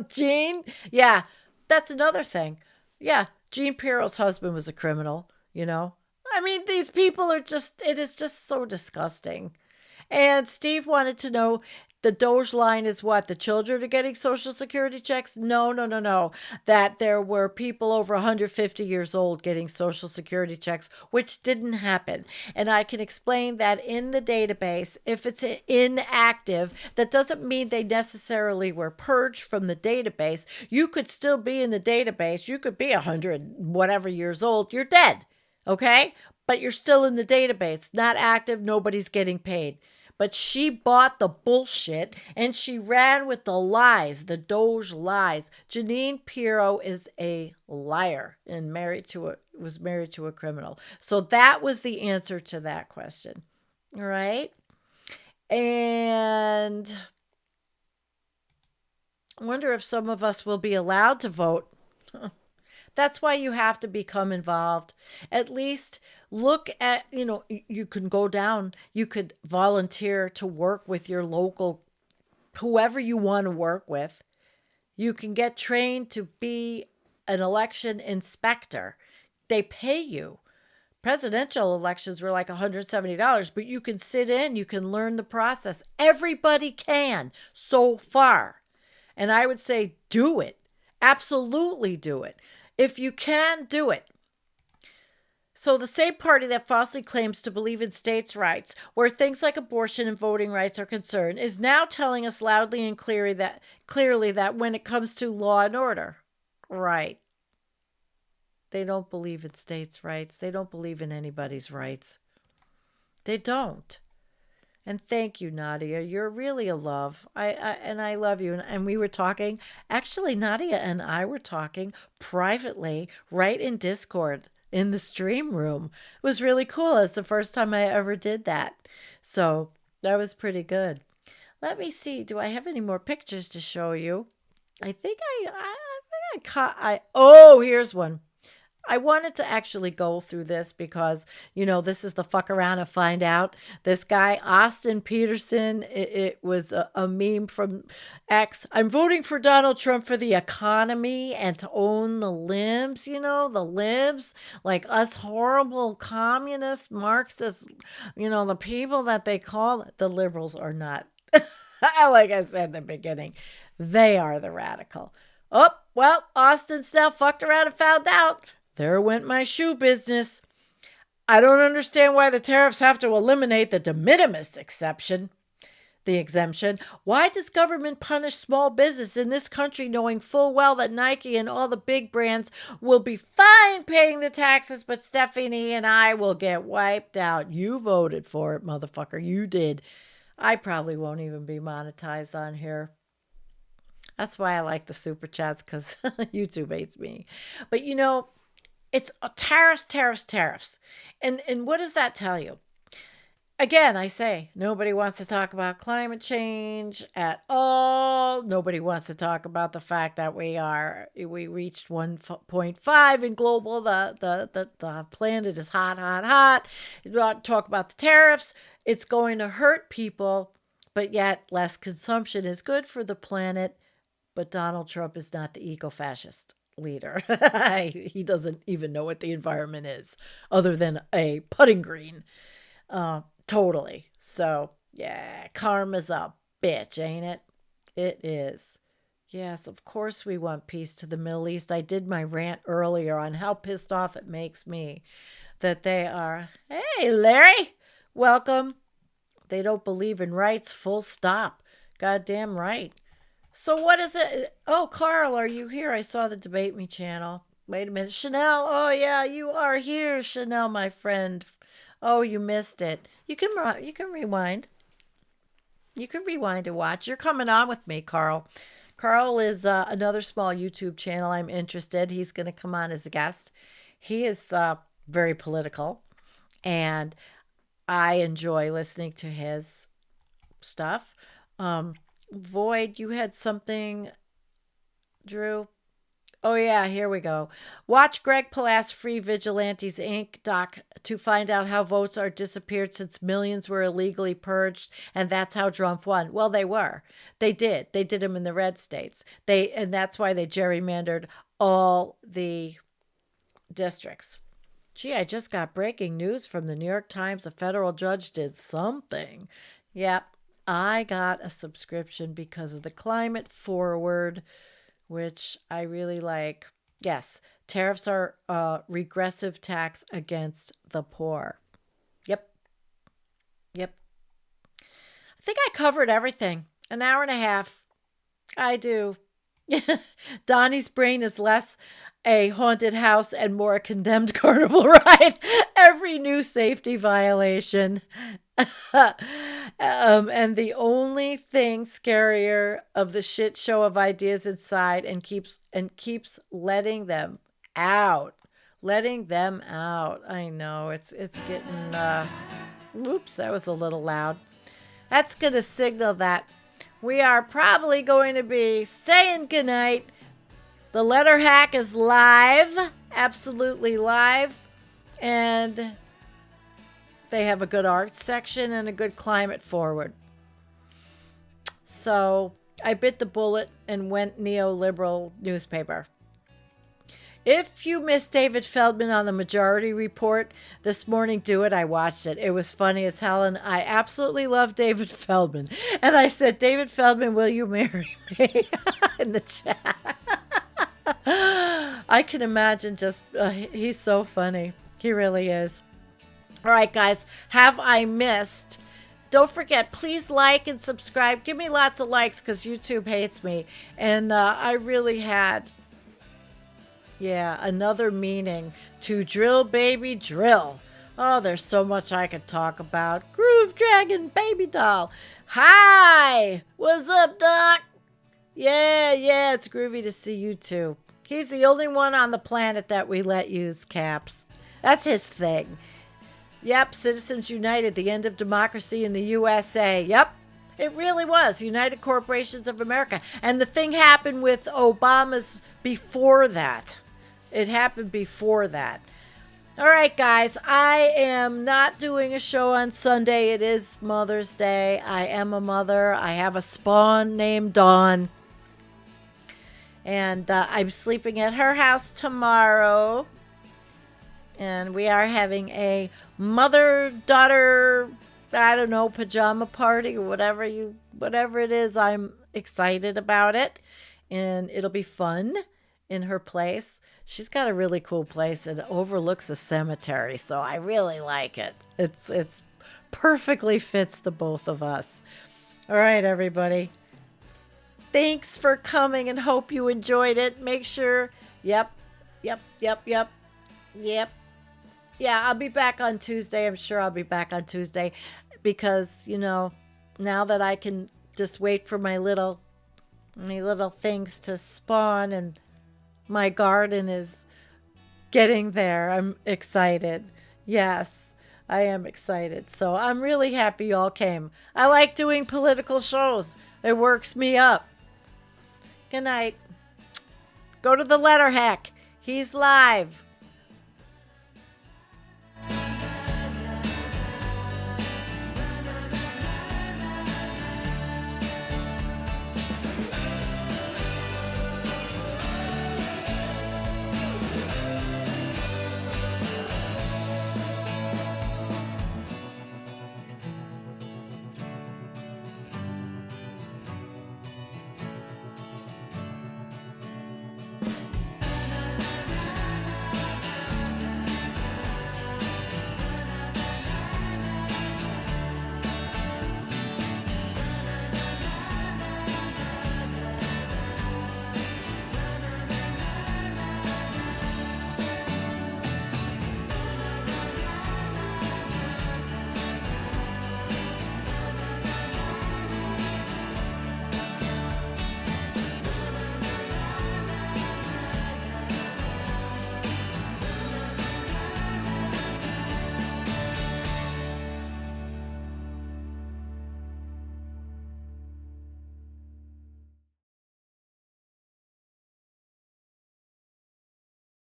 Gene? Yeah. That's another thing. Yeah, Jean Pirro's husband was a criminal, I mean, these people are it is just so disgusting. And Steve wanted to know, the Doge line is what? The children are getting Social Security checks? No. That there were people over 150 years old getting Social Security checks, which didn't happen. And I can explain that in the database, if it's inactive, that doesn't mean they necessarily were purged from the database. You could still be in the database. You could be 100 whatever years old. You're dead. Okay? But you're still in the database. Not active. Nobody's getting paid. But she bought the bullshit and she ran with the lies, the Doge lies. Jeanine Pirro is a liar and was married to a criminal. So that was the answer to that question. All right. And I wonder if some of us will be allowed to vote. That's why you have to become involved. At least look at, you can go down, you could volunteer to work with your local, whoever you want to work with. You can get trained to be an election inspector. They pay you. Presidential elections were like $170, but you can sit in, you can learn the process. Everybody can so far. And I would say do it. Absolutely do it. If you can, do it. So the same party that falsely claims to believe in states' rights, where things like abortion and voting rights are concerned, is now telling us loudly and clearly that when it comes to law and order, right? They don't believe in states' rights. They don't believe in anybody's rights. They don't. And thank you, Nadia. You're really a love. I love you. And we were talking, actually, Nadia and I were talking privately right in Discord in the stream room. It was really cool. It's the first time I ever did that. So that was pretty good. Let me see. Do I have any more pictures to show you? I think here's one. I wanted to actually go through this because, this is the fuck around and find out. This guy, Austin Peterson, it was a meme from X. I'm voting for Donald Trump for the economy and to own the libs, the libs, like us horrible communists, Marxists, the people that they call the liberals are not. Like I said in the beginning, they are the radical. Oh, well, Austin's now fucked around and found out. There went my shoe business. I don't understand why the tariffs have to eliminate the de minimis the exemption. Why does government punish small business in this country knowing full well that Nike and all the big brands will be fine paying the taxes, but Stephanie and I will get wiped out? You voted for it, motherfucker. You did. I probably won't even be monetized on here. That's why I like the super chats, because YouTube hates me. But it's tariffs. And what does that tell you? Again, I say, nobody wants to talk about climate change at all. Nobody wants to talk about the fact that we reached 1.5 in global. The planet is hot. You want to talk about the tariffs. It's going to hurt people, but yet less consumption is good for the planet. But Donald Trump is not the eco-fascist leader. He doesn't even know what the environment is other than a putting green. Totally. So yeah, karma's a bitch, ain't it? It is. Yes, of course we want peace to the Middle East. I did my rant earlier on how pissed off it makes me that they are. Hey, Larry, welcome. They don't believe in rights, full stop. Goddamn right. So what is it? Oh, Carl, are you here? I saw the Debate Me channel. Wait a minute. Chanel, oh yeah, you are here, Chanel, my friend. Oh, you missed it. You can rewind. You can rewind and watch. You're coming on with me, Carl. Carl is another small YouTube channel I'm interested. He's going to come on as a guest. He is very political, and I enjoy listening to his stuff. Void, you had something, Drew? Oh, yeah, here we go. Watch Greg Palast Free Vigilantes Inc. doc to find out how votes are disappeared since millions were illegally purged, and that's how Trump won. Well, they were. They did. They did them in the red states. And that's why they gerrymandered all the districts. Gee, I just got breaking news from the New York Times. A federal judge did something. Yep. I got a subscription because of the Climate Forward, which I really like. Yes, tariffs are a regressive tax against the poor. Yep. Yep. I think I covered everything. An hour and a half. I do. Donnie's brain is less a haunted house and more a condemned carnival ride. Every new safety violation. And the only thing scarier of the shit show of ideas inside and keeps letting them out. Letting them out. I know it's getting oops, that was a little loud. That's going to signal that we are probably going to be saying goodnight. The letter hack is live, absolutely live, and they have a good art section and a good climate forward. So I bit the bullet and went neoliberal newspaper. If you missed David Feldman on the Majority Report this morning, do it. I watched it. It was funny as hell, and I absolutely love David Feldman. And I said, David Feldman, will you marry me? In the chat. I can imagine just, he's so funny. He really is. All right, guys, have I missed? Don't forget, please like and subscribe. Give me lots of likes because YouTube hates me. And I really had... yeah, another meaning to drill, baby, drill. Oh, there's so much I could talk about. Groove Dragon, baby doll. Hi, what's up, Doc? Yeah, it's groovy to see you too. He's the only one on the planet that we let use caps. That's his thing. Yep, Citizens United, the end of democracy in the USA. Yep. It really was. United Corporations of America. And the thing happened with Obama's before that. It happened before that. All right, guys. I am not doing a show on Sunday. It is Mother's Day. I am a mother. I have a spawn named Dawn. And I'm sleeping at her house tomorrow. And we are having a mother-daughter, I don't know, pajama party or whatever it is. I'm excited about it. And it'll be fun in her place. She's got a really cool place. It overlooks a cemetery, so I really like it. It's perfectly fits the both of us. All right, everybody. Thanks for coming and hope you enjoyed it. Make sure, yep. Yeah, I'll be back on Tuesday. I'm sure I'll be back on Tuesday because, now that I can just wait for my little things to spawn and my garden is getting there. I'm excited. Yes, I am excited. So I'm really happy you all came. I like doing political shows. It works me up. Good night. Go to the letter hack. He's live.